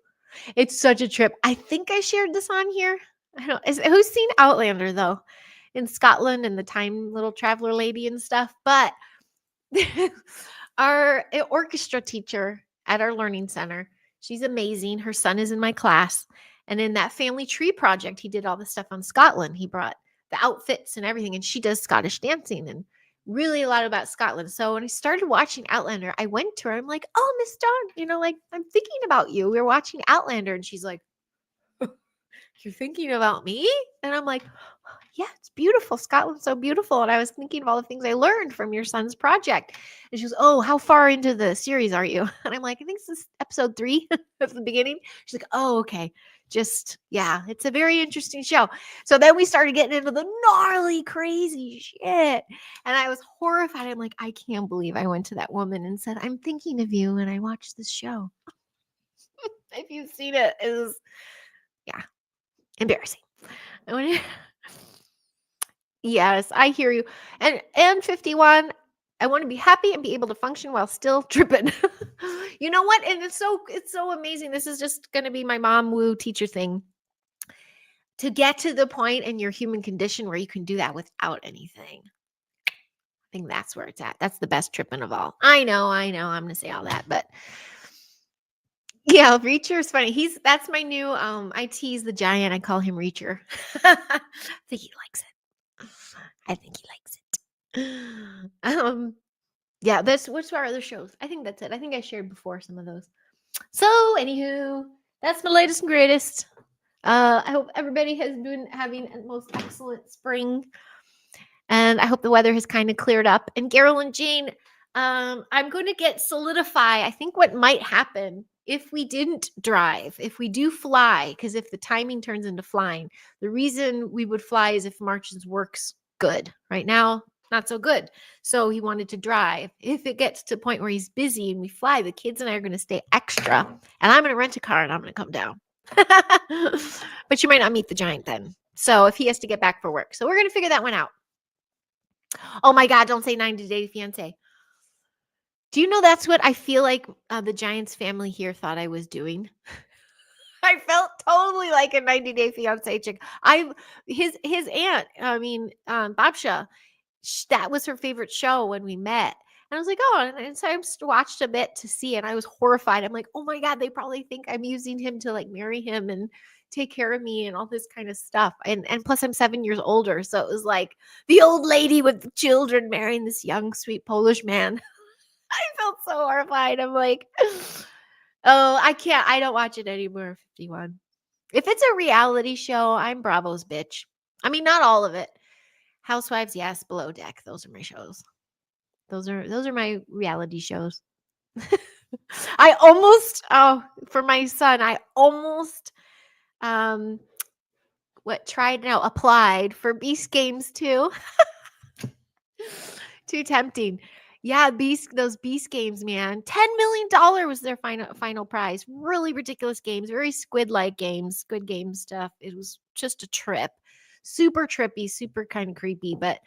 B: It's such a trip. I think I shared this on here. I don't know. Who's seen Outlander though? In Scotland and the time little traveler lady and stuff. But our orchestra teacher at our learning center, she's amazing. Her son is in my class. And in that family tree project, he did all the stuff on Scotland. He brought the outfits and everything. And she does Scottish dancing and really a lot about Scotland. So when I started watching Outlander, I went to her. I'm like, oh, Miss Dawn, like I'm thinking about you. We were watching Outlander. And she's like, you're thinking about me? And I'm like, yeah, it's beautiful. Scotland's so beautiful. And I was thinking of all the things I learned from your son's project. And she goes, oh, how far into the series are you? And I'm like, I think this is episode 3 of the beginning. She's like, oh, okay. Yeah, it's a very interesting show. So then we started getting into the gnarly, crazy shit. And I was horrified. I'm like, I can't believe I went to that woman and said, I'm thinking of you. And I watched this show. If you've seen it, it was, yeah, embarrassing. Yes, I hear you. And 51, I want to be happy and be able to function while still tripping. You know what? And it's so amazing. This is just going to be my mom woo teacher thing. To get to the point in your human condition where you can do that without anything. I think that's where it's at. That's the best tripping of all. I know. I'm going to say all that, but yeah, Reacher is funny. That's my new I tease the giant. I call him Reacher. I think he likes it. I think he likes it. Yeah, what's our other shows? I think that's it. I think I shared before some of those. So, anywho, that's my latest and greatest. I hope everybody has been having a most excellent spring. And I hope the weather has kind of cleared up. And Carol and Jane, I'm going to solidify, I think, what might happen if we didn't drive, if we do fly, because if the timing turns into flying, the reason we would fly is if March's work's good. Right now, not so good. So he wanted to drive. If it gets to the point where he's busy and we fly, the kids and I are going to stay extra. And I'm going to rent a car and I'm going to come down. But you might not meet the giant then. So if he has to get back for work. So we're going to figure that one out. Oh my God, don't say 90 Day Fiancé. Do you know that's what I feel like the Giants family here thought I was doing? I felt totally like a 90 Day Fiancé chick. His aunt, Babsha, that was her favorite show when we met. And I was like, oh, and so I watched a bit to see, and I was horrified. I'm like, oh my God, they probably think I'm using him to like marry him and take care of me and all this kind of stuff. And plus I'm 7 years older. So it was like the old lady with children marrying this young, sweet Polish man. I felt so horrified. I'm like, oh, I don't watch it anymore. 51. If it's a reality show, I'm Bravo's bitch. I mean, not all of it. Housewives, yes. Below Deck, those are my shows. Those are my reality shows. I almost, for my son, I almost applied for Beast Games too. Too tempting. Yeah, those Beast Games, man. $10 million was their final prize. Really ridiculous games, very Squid-like games, Squid Game stuff. It was just a trip. Super trippy, super kind of creepy, but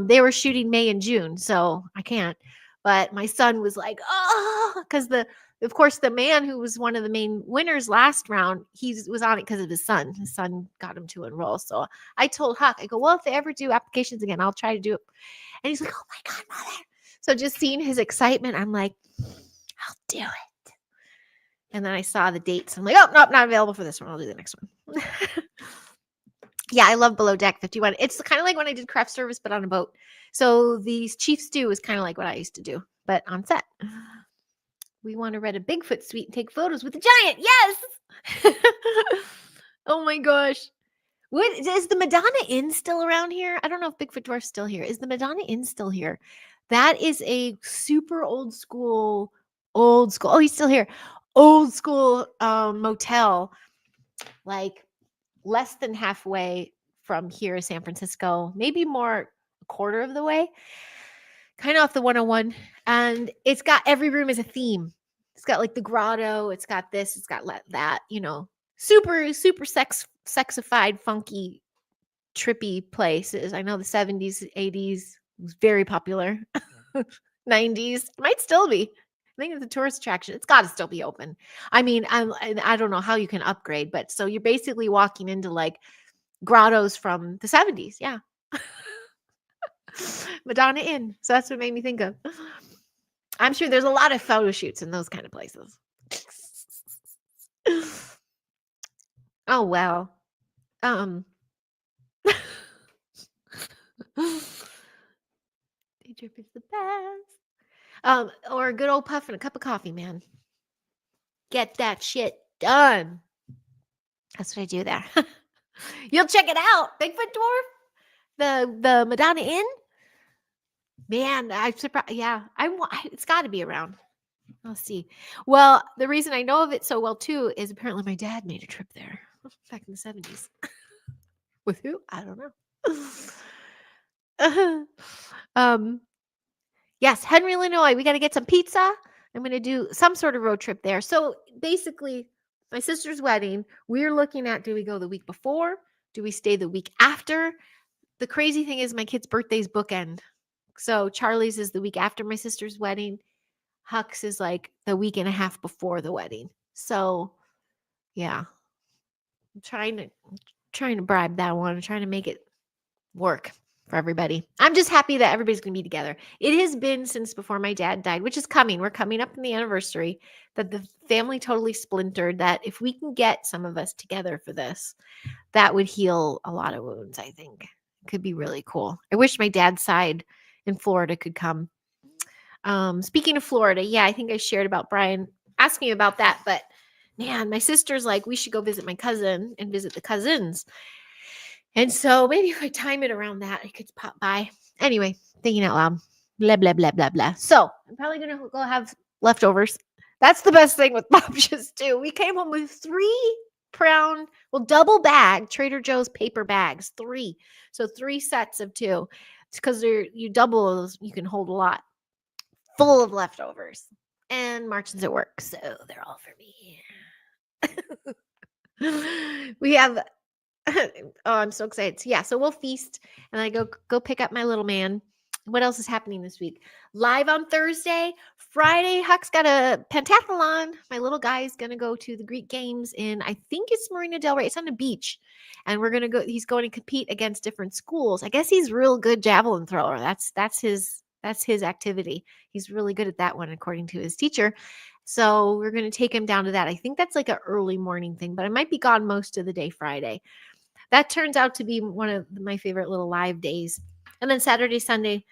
B: they were shooting May and June, so I can't. But my son was like, oh, because of course, the man who was one of the main winners last round, he was on it because of his son. His son got him to enroll. So I told Huck, I go, well, if they ever do applications again, I'll try to do it. And he's like, oh my God, Mother. So just seeing his excitement, I'm like, I'll do it. And then I saw the dates. I'm like, oh, nope, not available for this one. I'll do the next one. Yeah, I love Below Deck 51. It's kind of like when I did craft service, but on a boat. So the chief stew is kind of like what I used to do, but on set. We want to rent a Bigfoot suite and take photos with the giant. Yes. Oh my gosh. Is the Madonna Inn still around here? I don't know if Bigfoot Dwarf's still here. Is the Madonna Inn still here? That is a super old school. Oh, he's still here. Old school motel, like less than halfway from here, San Francisco, maybe more a quarter of the way, kind of off the 101. And it's got every room is a theme. It's got like the grotto. It's got this. It's got that. Super, super sexified, funky, trippy places. I know the 70s, 80s was very popular. 90s might still be. I think it's a tourist attraction. It's got to still be open. I mean, I don't know how you can upgrade, but so you're basically walking into like grottos from the 70s. Yeah. Madonna Inn. So that's what made me think of. I'm sure there's a lot of photo shoots in those kind of places. Oh, well. Day trip is the best. Or a good old puff and a cup of coffee, man. Get that shit done. That's what I do there. You'll check it out. Bigfoot Dwarf? The Madonna Inn? Man, I'm surprised. Yeah, it's got to be around. I'll see. Well, the reason I know of it so well, too, is apparently my dad made a trip there back in the 70s. With who? I don't know. Yes, Henry, Illinois. We got to get some pizza. I'm going to do some sort of road trip there. So basically, my sister's wedding, we're looking at, do we go the week before? Do we stay the week after? The crazy thing is my kid's birthday's bookend. So Charlie's is the week after my sister's wedding. Huck's is like the week and a half before the wedding. So yeah, I'm trying to bribe that one. I'm trying to make it work for everybody. I'm just happy that everybody's going to be together. It has been since before my dad died, which is coming. We're coming up in the anniversary that the family totally splintered, that if we can get some of us together for this, that would heal a lot of wounds, I think. Could be really cool. I wish my dad's side in Florida could come. Speaking of Florida, yeah, I think I shared about Brian asking about that, but man, my sister's like, we should go visit my cousin and visit the cousins. And so maybe if I time it around that, I could pop by. Anyway, thinking out loud. Blah, blah, blah, blah, blah. So I'm probably going to go have leftovers. That's the best thing with Bob's too. We came home with 3 double bag Trader Joe's paper bags, 3. So 3 sets of 2. It's because you double those, you can hold a lot. Full of leftovers. And Martin's at work, so they're all for me. We have oh, I'm so excited. So, yeah, so we'll feast and I go pick up my little man. What else is happening this week? Live on Thursday. Friday, Huck's got a pentathlon. My little guy is going to go to the Greek Games in, I think it's Marina Del Rey. It's on the beach. And he's going to compete against different schools. I guess he's real good javelin thrower. That's his activity. He's really good at that one, according to his teacher. So we're going to take him down to that. I think that's like an early morning thing, but I might be gone most of the day Friday. That turns out to be one of my favorite little live days. And then Saturday, Sunday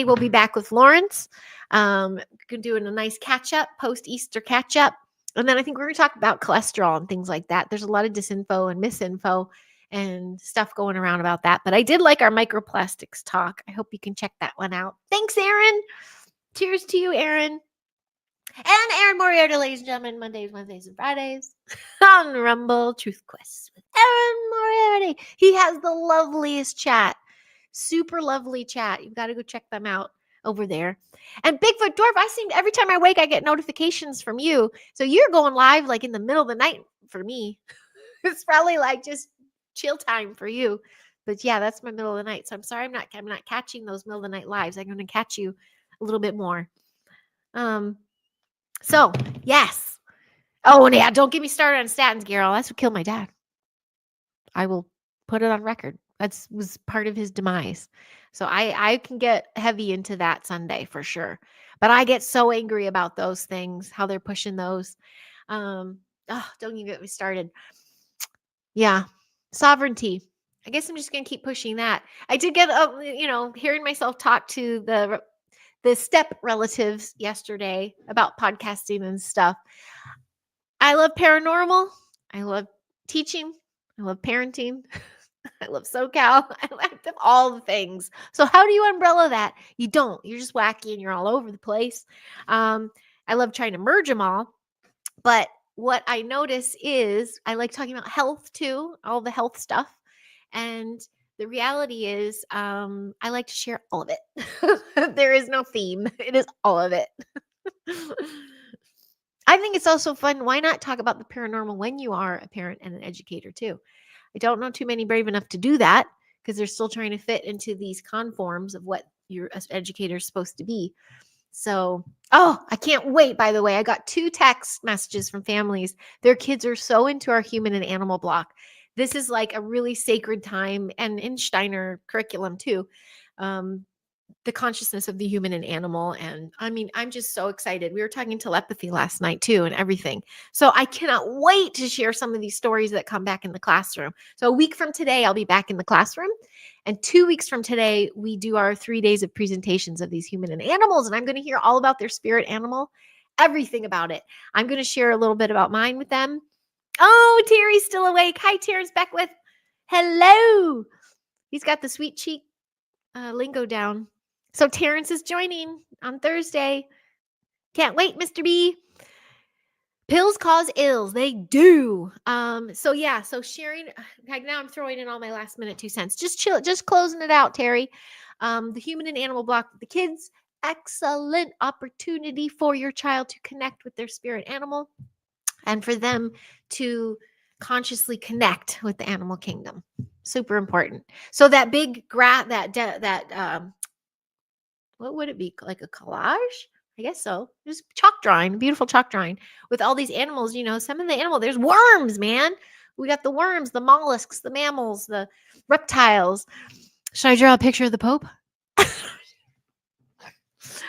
B: we'll be back with Lawrence. Doing a nice catch up, post-Easter catch up. And then I think we're going to talk about cholesterol and things like that. There's a lot of disinfo and misinfo and stuff going around about that. But I did like our microplastics talk. I hope you can check that one out. Thanks, Aaron. Cheers to you, Aaron. And Aaron Moriarty, ladies and gentlemen, Mondays, Wednesdays, and Fridays on Rumble Truth Quest with Aaron Moriarty. He has the loveliest chat. Super lovely chat. You've got to go check them out over there. And Bigfoot Dwarf, every time I wake, I get notifications from you. So you're going live like in the middle of the night for me. It's probably like just chill time for you. But yeah, that's my middle of the night. So I'm sorry I'm not catching those middle of the night lives. I'm going to catch you a little bit more. So yes. Oh, and yeah, don't get me started on statins, Garrel. That's what killed my dad. I will put it on record. That was part of his demise. So I can get heavy into that Sunday for sure. But I get so angry about those things, how they're pushing those. Don't even get me started. Yeah. Sovereignty. I guess I'm just going to keep pushing that. I did get, hearing myself talk to the step relatives yesterday about podcasting and stuff. I love paranormal. I love teaching. I love parenting. I love SoCal. I like them, all the things. So how do you umbrella that? You don't. You're just wacky and you're all over the place. I love trying to merge them all. But what I notice is I like talking about health too, all the health stuff. And the reality is I like to share all of it. There is no theme. It is all of it. I think it's also fun. Why not talk about the paranormal when you are a parent and an educator too? I don't know too many brave enough to do that because they're still trying to fit into these conforms of what your educator is supposed to be. So, I can't wait. By the way, I got 2 text messages from families. Their kids are so into our human and animal block. This is like a really sacred time, and in Steiner curriculum too. The consciousness of the human and animal. And I mean, I'm just so excited. We were talking telepathy last night too and everything. So I cannot wait to share some of these stories that come back in the classroom. So a week from today, I'll be back in the classroom. And 2 weeks from today, we do our 3 days of presentations of these human and animals. And I'm going to hear all about their spirit animal, everything about it. I'm going to share a little bit about mine with them. Oh, Terry's still awake. Hi, Terrence Beckwith. Hello. He's got the sweet cheek lingo down. So Terrence is joining on Thursday. Can't wait, Mr. B. Pills cause ills. They do. So sharing, like now I'm throwing in all my last minute 2 cents. Just closing it out, Terry. The human and animal block with the kids. Excellent opportunity for your child to connect with their spirit animal and for them to consciously connect with the animal kingdom. Super important. So that big what would it be? Like a collage? I guess so. Just chalk drawing, beautiful chalk drawing with all these animals, some of the there's worms, man. We got the worms, the mollusks, the mammals, the reptiles. Should I draw a picture of the Pope?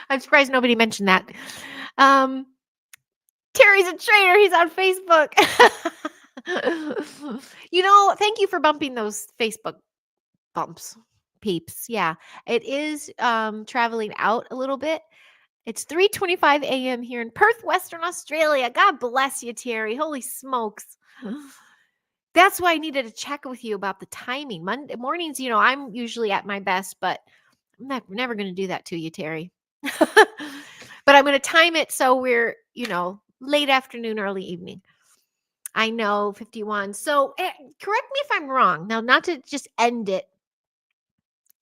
B: I'm surprised nobody mentioned that. Terry's a traitor. He's on Facebook. Thank you for bumping those Facebook bumps, peeps. Yeah, it is traveling out a little bit. It's 3:25 a.m. here in Perth, Western Australia. God bless you, Terry. Holy smokes. That's why I needed to check with you about the timing. Monday mornings, I'm usually at my best, but I'm never going to do that to you, Terry. But I'm going to time it so we're, late afternoon, early evening. I know, 51. So correct me if I'm wrong. Now, not to just end it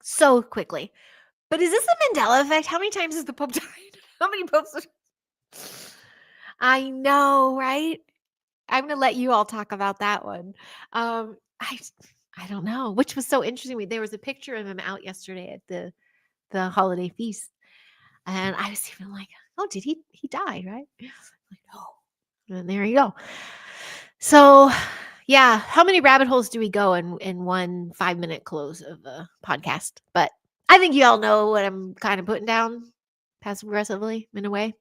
B: so quickly, but is this a Mandela effect? How many times has the Pope died? How many popes? I know, right? I'm going to let you all talk about that one. I don't know, which was so interesting. There was a picture of him out yesterday at the holiday feast. And I was even like, oh, did he die, right? Like, oh, and there you go. So, yeah, how many rabbit holes do we go in one 5-minute close of a podcast? But I think you all know what I'm kind of putting down passive aggressively in a way.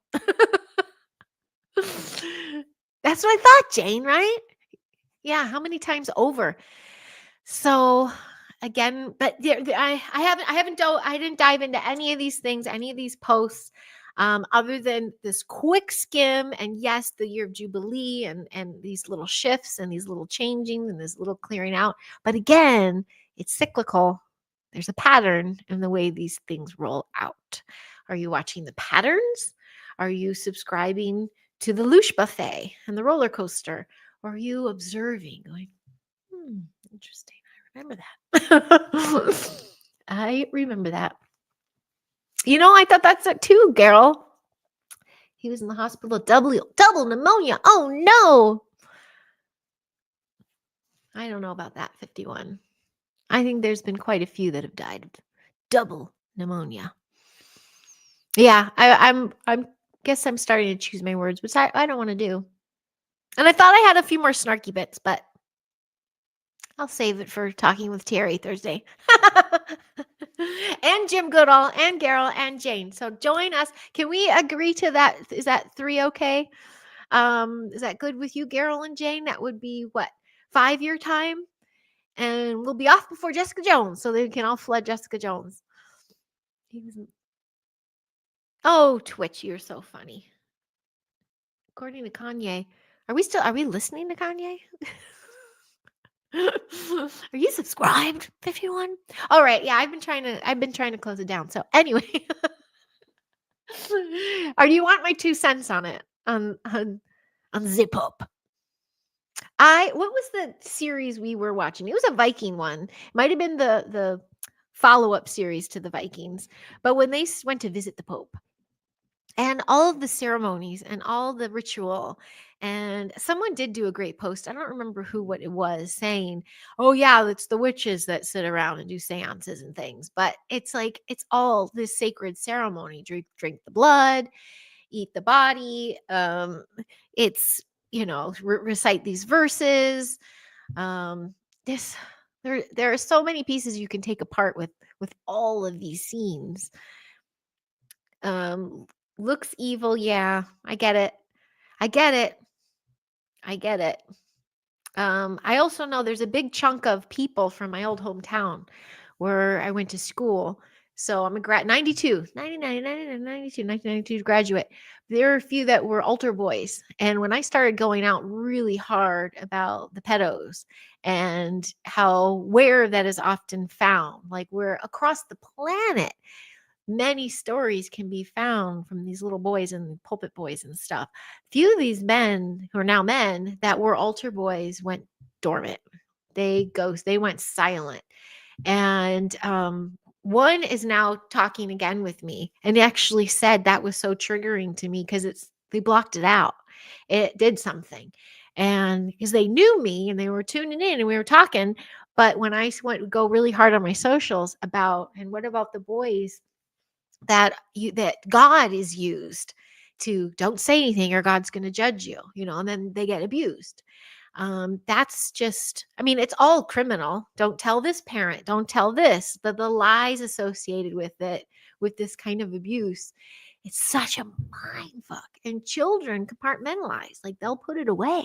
B: That's what I thought, Jane, right? Yeah, how many times over? So again, but I didn't dive into any of these things, any of these posts, other than this quick skim. And yes, the year of Jubilee and these little shifts and these little changing and this little clearing out. But again, it's cyclical. There's a pattern in the way these things roll out. Are you watching the patterns? Are you subscribing to the Lush buffet and the roller coaster? Or are you observing, going, interesting. I remember that. I remember that. I thought that's it too, Gerald. He was in the hospital, double pneumonia. Oh no. I don't know about that, 51. I think there's been quite a few that have died of double pneumonia. Yeah, I'm guess I'm starting to choose my words, which I don't want to do. And I thought I had a few more snarky bits, but I'll save it for talking with Terry Thursday. And Jim Goodall and Garrel and Jane. So join us. Can we agree to that? Is that 3 okay? Is that good with you, Garrel and Jane? That would be what? 5-year time? And we'll be off before Jessica Jones, so they can all flood Jessica Jones. Oh, Twitch, you're so funny. According to Kanye, are we listening to Kanye? Are you subscribed, 51? All right, yeah, I've been trying to close it down. So anyway, or do you want my 2 cents on it on Zip Up? What was the series we were watching? It was a Viking one. It might have been the follow-up series to the Vikings. But when they went to visit the Pope and all of the ceremonies and all the ritual, and someone did do a great post. I don't remember what it was, saying, oh yeah, it's the witches that sit around and do seances and things. But it's like, it's all this sacred ceremony. Drink the blood, eat the body. It's, recite these verses. There are so many pieces you can take apart with all of these scenes. Looks evil. Yeah, I get it. I also know there's a big chunk of people from my old hometown where I went to school. So I'm a 1992 graduate. There are a few that were altar boys. And when I started going out really hard about the pedos and where that is often found, like we're across the planet, many stories can be found from these little boys and pulpit boys and stuff. Few of these men who are now men that were altar boys went dormant. They went silent. And one is now talking again with me and actually said that was so triggering to me because they blocked it out. It did something. And because they knew me and they were tuning in and we were talking, But when I go really hard on my socials about, and what about the boys that God is used to, don't say anything or God's going to judge you, and then they get abused. That's just, I mean, it's all criminal. Don't tell this parent, don't tell this, but the lies associated with it, with this kind of abuse, it's such a mind fuck. And children compartmentalize, like they'll put it away.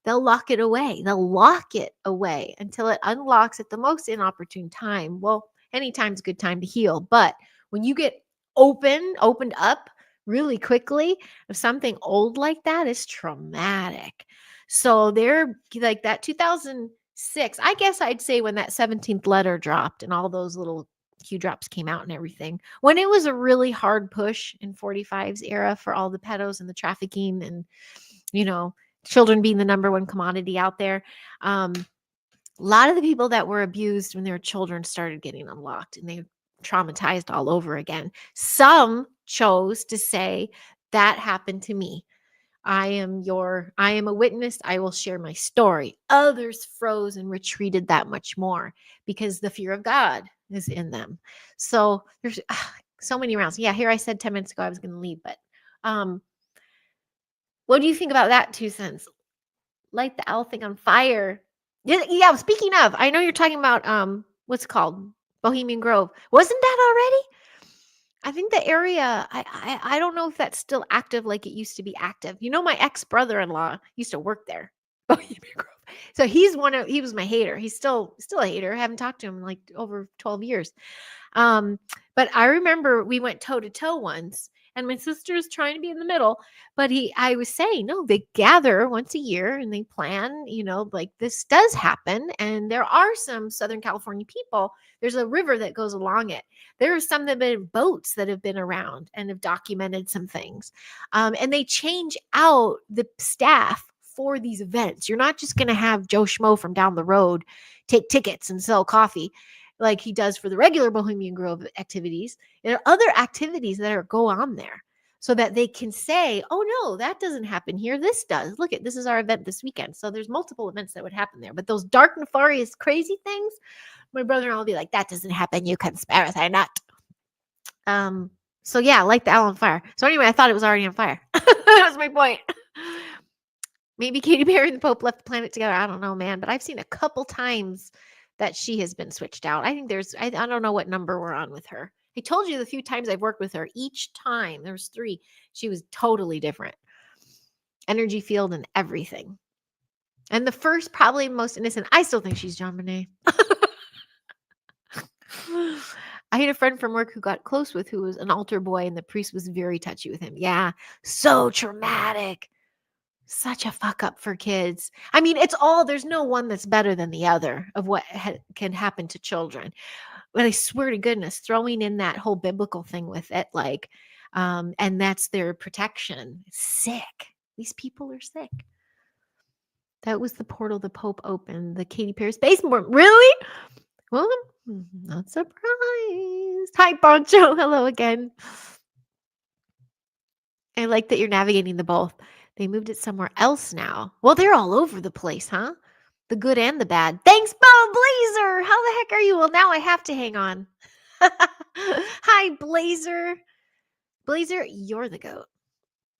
B: They'll lock it away. They'll lock it away until it unlocks at the most inopportune time. Well, anytime's a good time to heal. But when you get opened up really quickly of something old like that, is traumatic. So they're like that 2006, I guess I'd say, when that 17th letter dropped and all those little Q drops came out and everything, when it was a really hard push in 45's era for all the pedos and the trafficking and, children being the number one commodity out there. A lot of the people that were abused when they were children started getting unlocked and they traumatized all over again. Some chose to say, that happened to me. I am a witness. I will share my story. Others froze and retreated that much more because the fear of God is in them. So there's so many rounds. Yeah, here I said 10 minutes ago I was going to leave, but what do you think about that 2 cents? Light the owl thing on fire. Yeah, speaking of, I know you're talking about what's it called? Bohemian Grove. Wasn't that already? I think the area, I don't know if that's still active like it used to be active. My ex-brother-in-law used to work there. Bohemian Grove. So he was my hater. He's still a hater. I haven't talked to him in like over 12 years. But I remember we went toe to toe once, and my sister's trying to be in the middle, but I was saying, no, they gather once a year and they plan, like this does happen. And there are some Southern California people. There's a river that goes along it. There are some that have been boats that have been around and have documented some things. And they change out the staff for these events. You're not just going to have Joe Schmo from down the road take tickets and sell coffee like he does for the regular Bohemian Grove activities. There are other activities that go on there so that they can say, oh no, that doesn't happen here. This does. Look, this is our event this weekend. So there's multiple events that would happen there. But those dark, nefarious, crazy things, my brother-in-law will be like, that doesn't happen, you conspiracy nut. So yeah, light the owl on fire. So anyway, I thought it was already on fire. That was my point. Maybe Katy Perry and the Pope left the planet together. I don't know, man. But I've seen a couple times that she has been switched out. I think I don't know what number we're on with her. I told you the few times I've worked with her, each time, there's 3, she was totally different. Energy field and everything. And the first, probably most innocent, I still think she's John Bonet. I had a friend from work who got close with, who was an altar boy, and the priest was very touchy with him. Yeah, so traumatic. Such a fuck up for kids. I mean, there's no one that's better than the other of what can happen to children. But I swear to goodness, throwing in that whole biblical thing with it, like, and that's their protection. It's sick. These people are sick. That was the portal the Pope opened, the Katy Perry spaceport. Really? Well, not surprised. Hi, Poncho. Hello again. I like that you're navigating the both. They moved it somewhere else now. Well, they're all over the place, huh? The good and the bad. Thanks, Bo Blazer. How the heck are you? Well, now I have to hang on. Hi, Blazer. Blazer, you're the goat.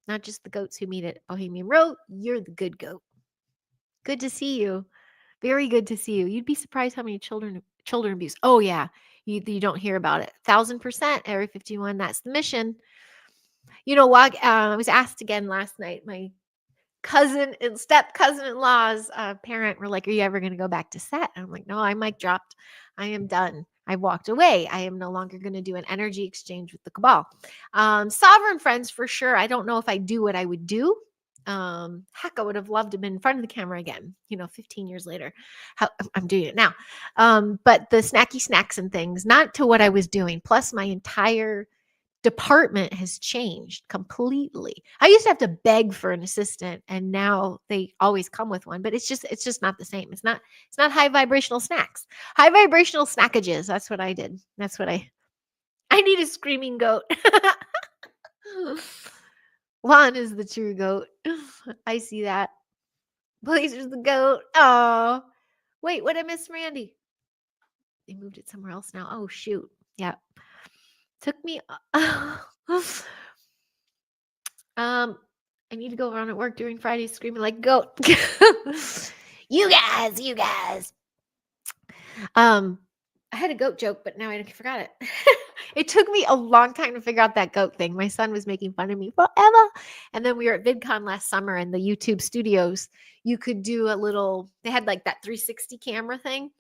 B: Not just the goats who meet at Bohemian Road. You're the good goat. Good to see you. Very good to see you. You'd be surprised how many children abuse. Oh, yeah. You don't hear about it. 1,000%, Area 51. That's the mission. I was asked again last night. My cousin and step cousin-in-law's parent were like, are you ever going to go back to set? And I'm like, no, I mic dropped. I am done. I walked away. I am no longer going to do an energy exchange with the cabal. Sovereign friends, for sure. I don't know if I do what I would do. Heck, I would have loved to have been in front of the camera again, 15 years later. I'm doing it now. But the snacky snacks and things, not to what I was doing. Plus my entire department has changed completely. I used to have to beg for an assistant, and now they always come with one, but it's just not the same. It's not high vibrational snacks. High vibrational snackages. That's what I did. That's what I need a screaming goat. Juan is the true goat. I see that. Blazer's the goat. Oh, wait, what I miss, Randy? they moved it somewhere else now. Oh, shoot. Yeah. Took me. I need to go around at work during Friday screaming like goat. You guys. I had a goat joke, but now I forgot it. It took me a long time to figure out that goat thing. My son was making fun of me forever. And then we were at VidCon last summer in the YouTube studios. You could do they had like that 360 camera thing.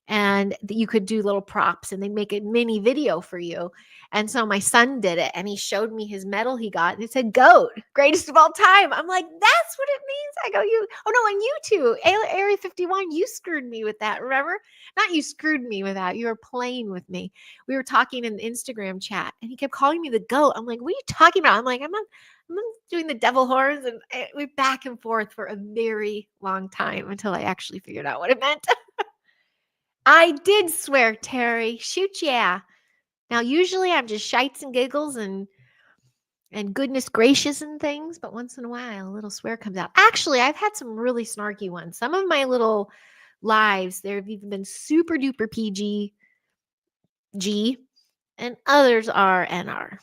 B: And you could do little props and they'd make a mini video for you. And so my son did it and he showed me his medal he got and it said goat, greatest of all time. I'm like, that's what it means. I go, on YouTube, Area 51, you screwed me with that, remember? Not you screwed me with that. You were playing with me. We were talking in the Instagram chat and he kept calling me the goat. I'm like, what are you talking about? I'm like, I'm not doing the devil horns. And we back and forth for a very long time until I actually figured out what it meant. I did swear, Terry. Shoot, yeah. Now, usually I'm just shites and giggles and goodness gracious and things, but once in a while, a little swear comes out. Actually, I've had some really snarky ones. Some of my little lives, there have even been super duper PG, G, and others are NR.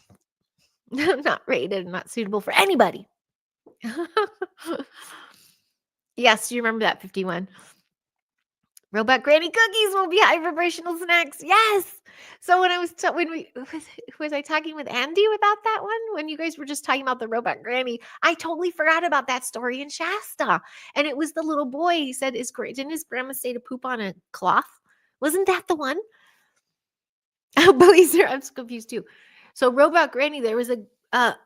B: Not rated, not suitable for anybody. Yes, you remember that 51. Robot Granny cookies will be high vibrational snacks. Yes. So when I was was I talking with Andy about that one? When you guys were just talking about the Robot Granny, I totally forgot about that story in Shasta. And it was the little boy. He said, didn't his grandma say to poop on a cloth? Wasn't that the one? Oh, Blazer, I'm so confused too. So Robot Granny, there was a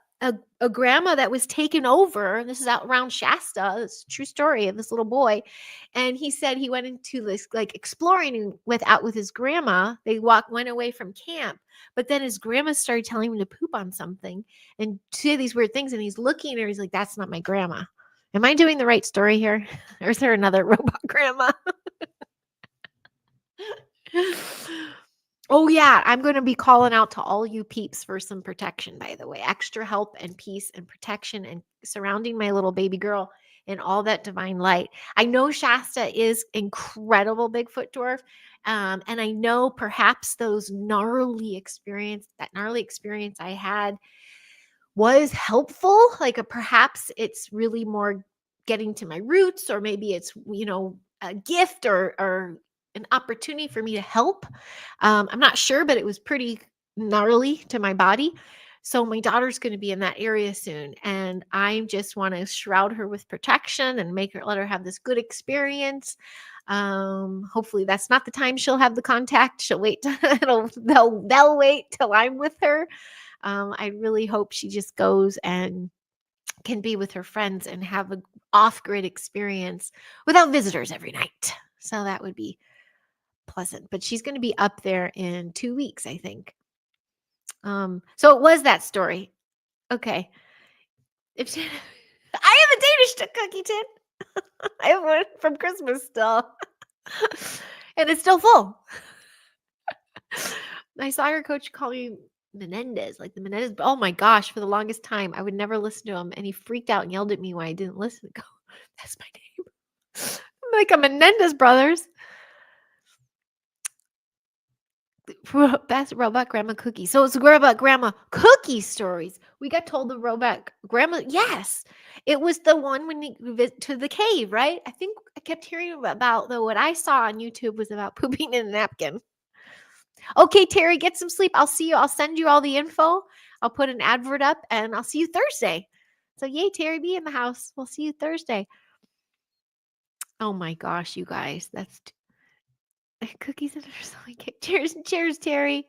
B: grandma that was taken over. And this is out around Shasta. It's a true story of this little boy. And he said he went into this like exploring with his grandma. They went away from camp, but then his grandma started telling him to poop on something and say these weird things. And he's looking at her. He's like, that's not my grandma. Am I doing the right story here? Or is there another robot grandma? Oh, yeah. I'm going to be calling out to all you peeps for some protection, by the way. Extra help and peace and protection and surrounding my little baby girl in all that divine light. I know Shasta is incredible Bigfoot dwarf. And I know perhaps that gnarly experience I had was helpful. Like perhaps it's really more getting to my roots, or maybe it's, a gift or an opportunity for me to help. I'm not sure, but it was pretty gnarly to my body. So my daughter's going to be in that area soon. And I just want to shroud her with protection and let her have this good experience. Hopefully that's not the time she'll have the contact. She'll wait. They'll wait till I'm with her. I really hope she just goes and can be with her friends and have an off-grid experience without visitors every night. So that would be pleasant, but she's going to be up there in 2 weeks, I think. So it was that story. Okay. I have a Danish cookie tin. I have one from Christmas still. And it's still full. My soccer coach called me Menendez, like the Menendez. Oh my gosh, for the longest time, I would never listen to him. And he freaked out and yelled at me when I didn't listen. Go, that's my name. I'm like a Menendez brothers. Best robot grandma cookie. So it's robot grandma cookie stories. We got told the robot grandma. Yes, it was the one when you visit to the cave, right? I think I kept hearing about what I saw on YouTube was about pooping in a napkin. Okay, Terry, get some sleep. I'll see you. I'll send you all the info. I'll put an advert up and I'll see you Thursday. So yay, Terry, be in the house. We'll see you Thursday. Oh my gosh, you guys, that's cookies and something. Cheers, Terry.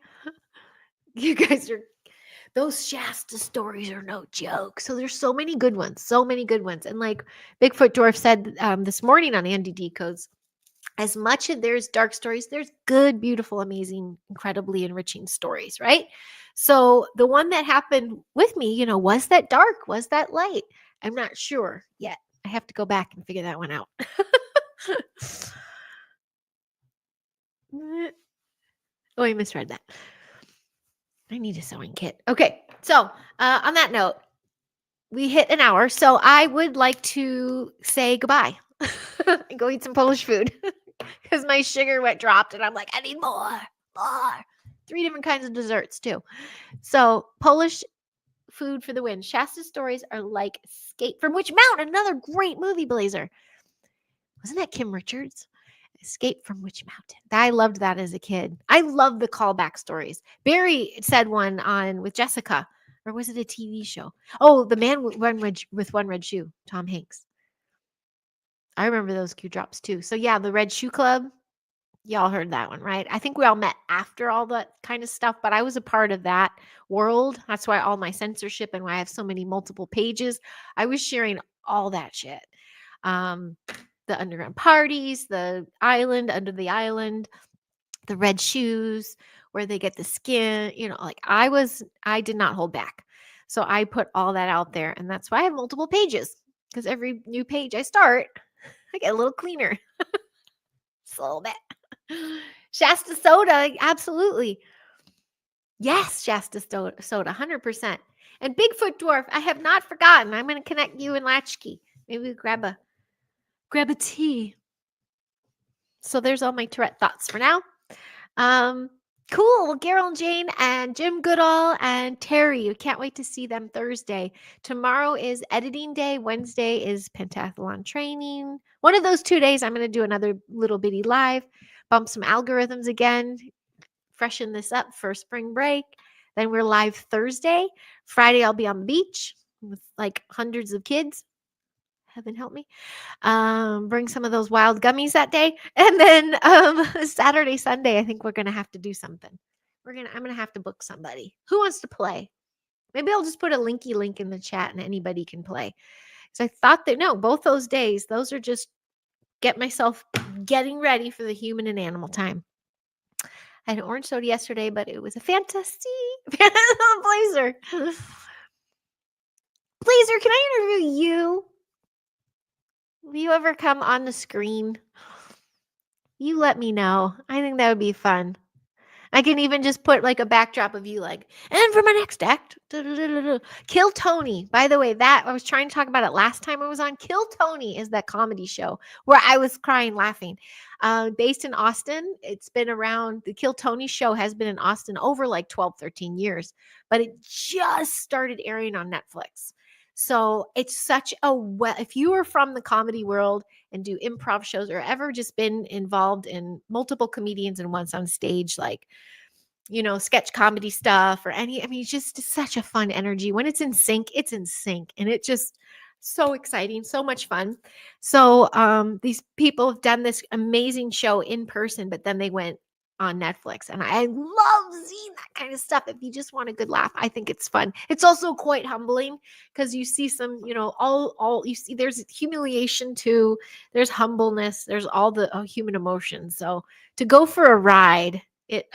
B: You guys those Shasta stories are no joke. So there's so many good ones. And like Bigfoot Dwarf said this morning on Andy Decodes, as much as there's dark stories, there's good, beautiful, amazing, incredibly enriching stories, right? So the one that happened with me, was that dark? Was that light? I'm not sure yet. I have to go back and figure that one out. Oh, I misread that. I need a sewing kit. Okay, so on that note, we hit an hour. So I would like to say goodbye and go eat some Polish food. because my sugar went dropped, and I'm like, I need more. 3 different kinds of desserts too. So Polish food for the win. Shasta stories are like Escape from Witch Mountain, another great movie, Blazer. Wasn't that Kim Richards? Escape from Witch Mountain. I loved that as a kid. I love the callback stories. Barry said one on with Jessica, or was it a TV show? Oh, the man with one red shoe, Tom Hanks. I remember those cue drops too. So yeah, the Red Shoe Club. Y'all heard that one, right? I think we all met after all that kind of stuff, but I was a part of that world. That's why all my censorship and why I have so many multiple pages. I was sharing all that shit. The underground parties, the island, under the island, the red shoes, where they get the skin, like I did not hold back. So I put all that out there, and that's why I have multiple pages, because every new page I start, I get a little cleaner. Just a little bit. Shasta soda, absolutely. Yes, Shasta soda, 100%. And Bigfoot Dwarf, I have not forgotten. I'm going to connect you and Latchkey. Maybe we grab a tea. So there's all my Tourette thoughts for now. Cool. Well, Carol and Jane and Jim Goodall and Terry. We can't wait to see them Thursday. Tomorrow is editing day. Wednesday is pentathlon training. One of those 2 days, I'm going to do another little bitty live, bump some algorithms again, freshen this up for spring break. Then we're live Thursday. Friday, I'll be on the beach with like hundreds of kids. Heaven help me. Bring some of those wild gummies that day. And then Saturday, Sunday, I think we're going to have to do something. I'm going to have to book somebody. Who wants to play? Maybe I'll just put a link in the chat and anybody can play. So I thought that, no, both those days, those are just get myself getting ready for the human and animal time. I had an orange soda yesterday, but it was a fantasy. Blazer. Blazer, can I interview you? Will you ever come on the screen? You let me know. I think that would be fun. I can even just put like a backdrop of you like, and for my next act, Kill Tony. By the way, that I was trying to talk about it last time I was on. Kill Tony is that comedy show where I was crying laughing. Based in Austin. It's been around. The Kill Tony show has been in Austin over like 12, 13 years, but it just started airing on Netflix. So it's such if you are from the comedy world and do improv shows or ever just been involved in multiple comedians and once on stage, like, sketch comedy stuff or it's just such a fun energy. When it's in sync, and it's just so exciting, so much fun. So these people have done this amazing show in person, but then they went on Netflix, and I love seeing that kind of stuff. If you just want a good laugh, I think it's fun. It's also quite humbling because you see some, all you see, there's humiliation too, there's humbleness, there's all the human emotions. So to go for a ride, it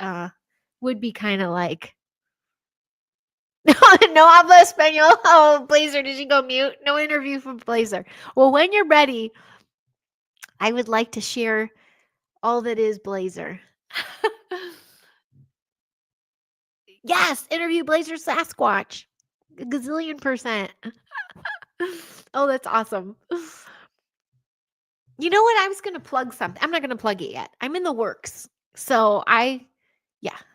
B: would be kind of like no habla español. Oh, Blazer, did you go mute? No interview from Blazer. Well, when you're ready, I would like to share all that is Blazer. Yes, interview Blazer Sasquatch. A gazillion %. Oh, that's awesome. You know what? I was going to plug something. I'm not going to plug it yet. I'm in the works. So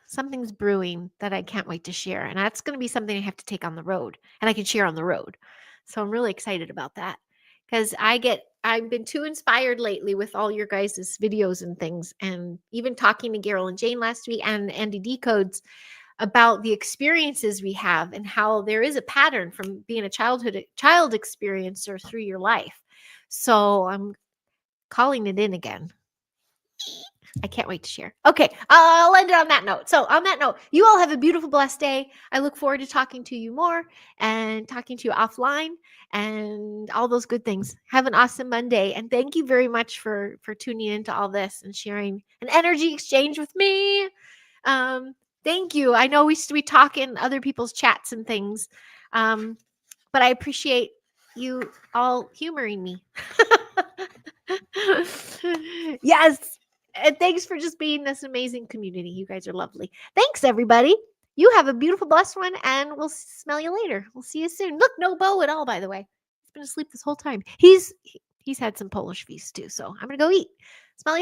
B: something's brewing that I can't wait to share. And that's going to be something I have to take on the road and I can share on the road. So I'm really excited about that because I've been too inspired lately with all your guys' videos and things. And even talking to Carol and Jane last week and Andy Decodes about the experiences we have and how there is a pattern from being a child experiencer through your life. So I'm calling it in again. I can't wait to share. Okay, I'll end it on that note. So on that note, you all have a beautiful, blessed day. I look forward to talking to you more and talking to you offline and all those good things. Have an awesome Monday. And thank you very much for tuning into all this and sharing an energy exchange with me. Thank you. I know we talk in other people's chats and things, but I appreciate you all humoring me. Yes. And thanks for just being this amazing community. You guys are lovely. Thanks, everybody. You have a beautiful, blessed one, and we'll smell you later. We'll see you soon. Look, no Bo at all, by the way. He's been asleep this whole time. He's had some Polish feast too, so I'm going to go eat. Smell you later.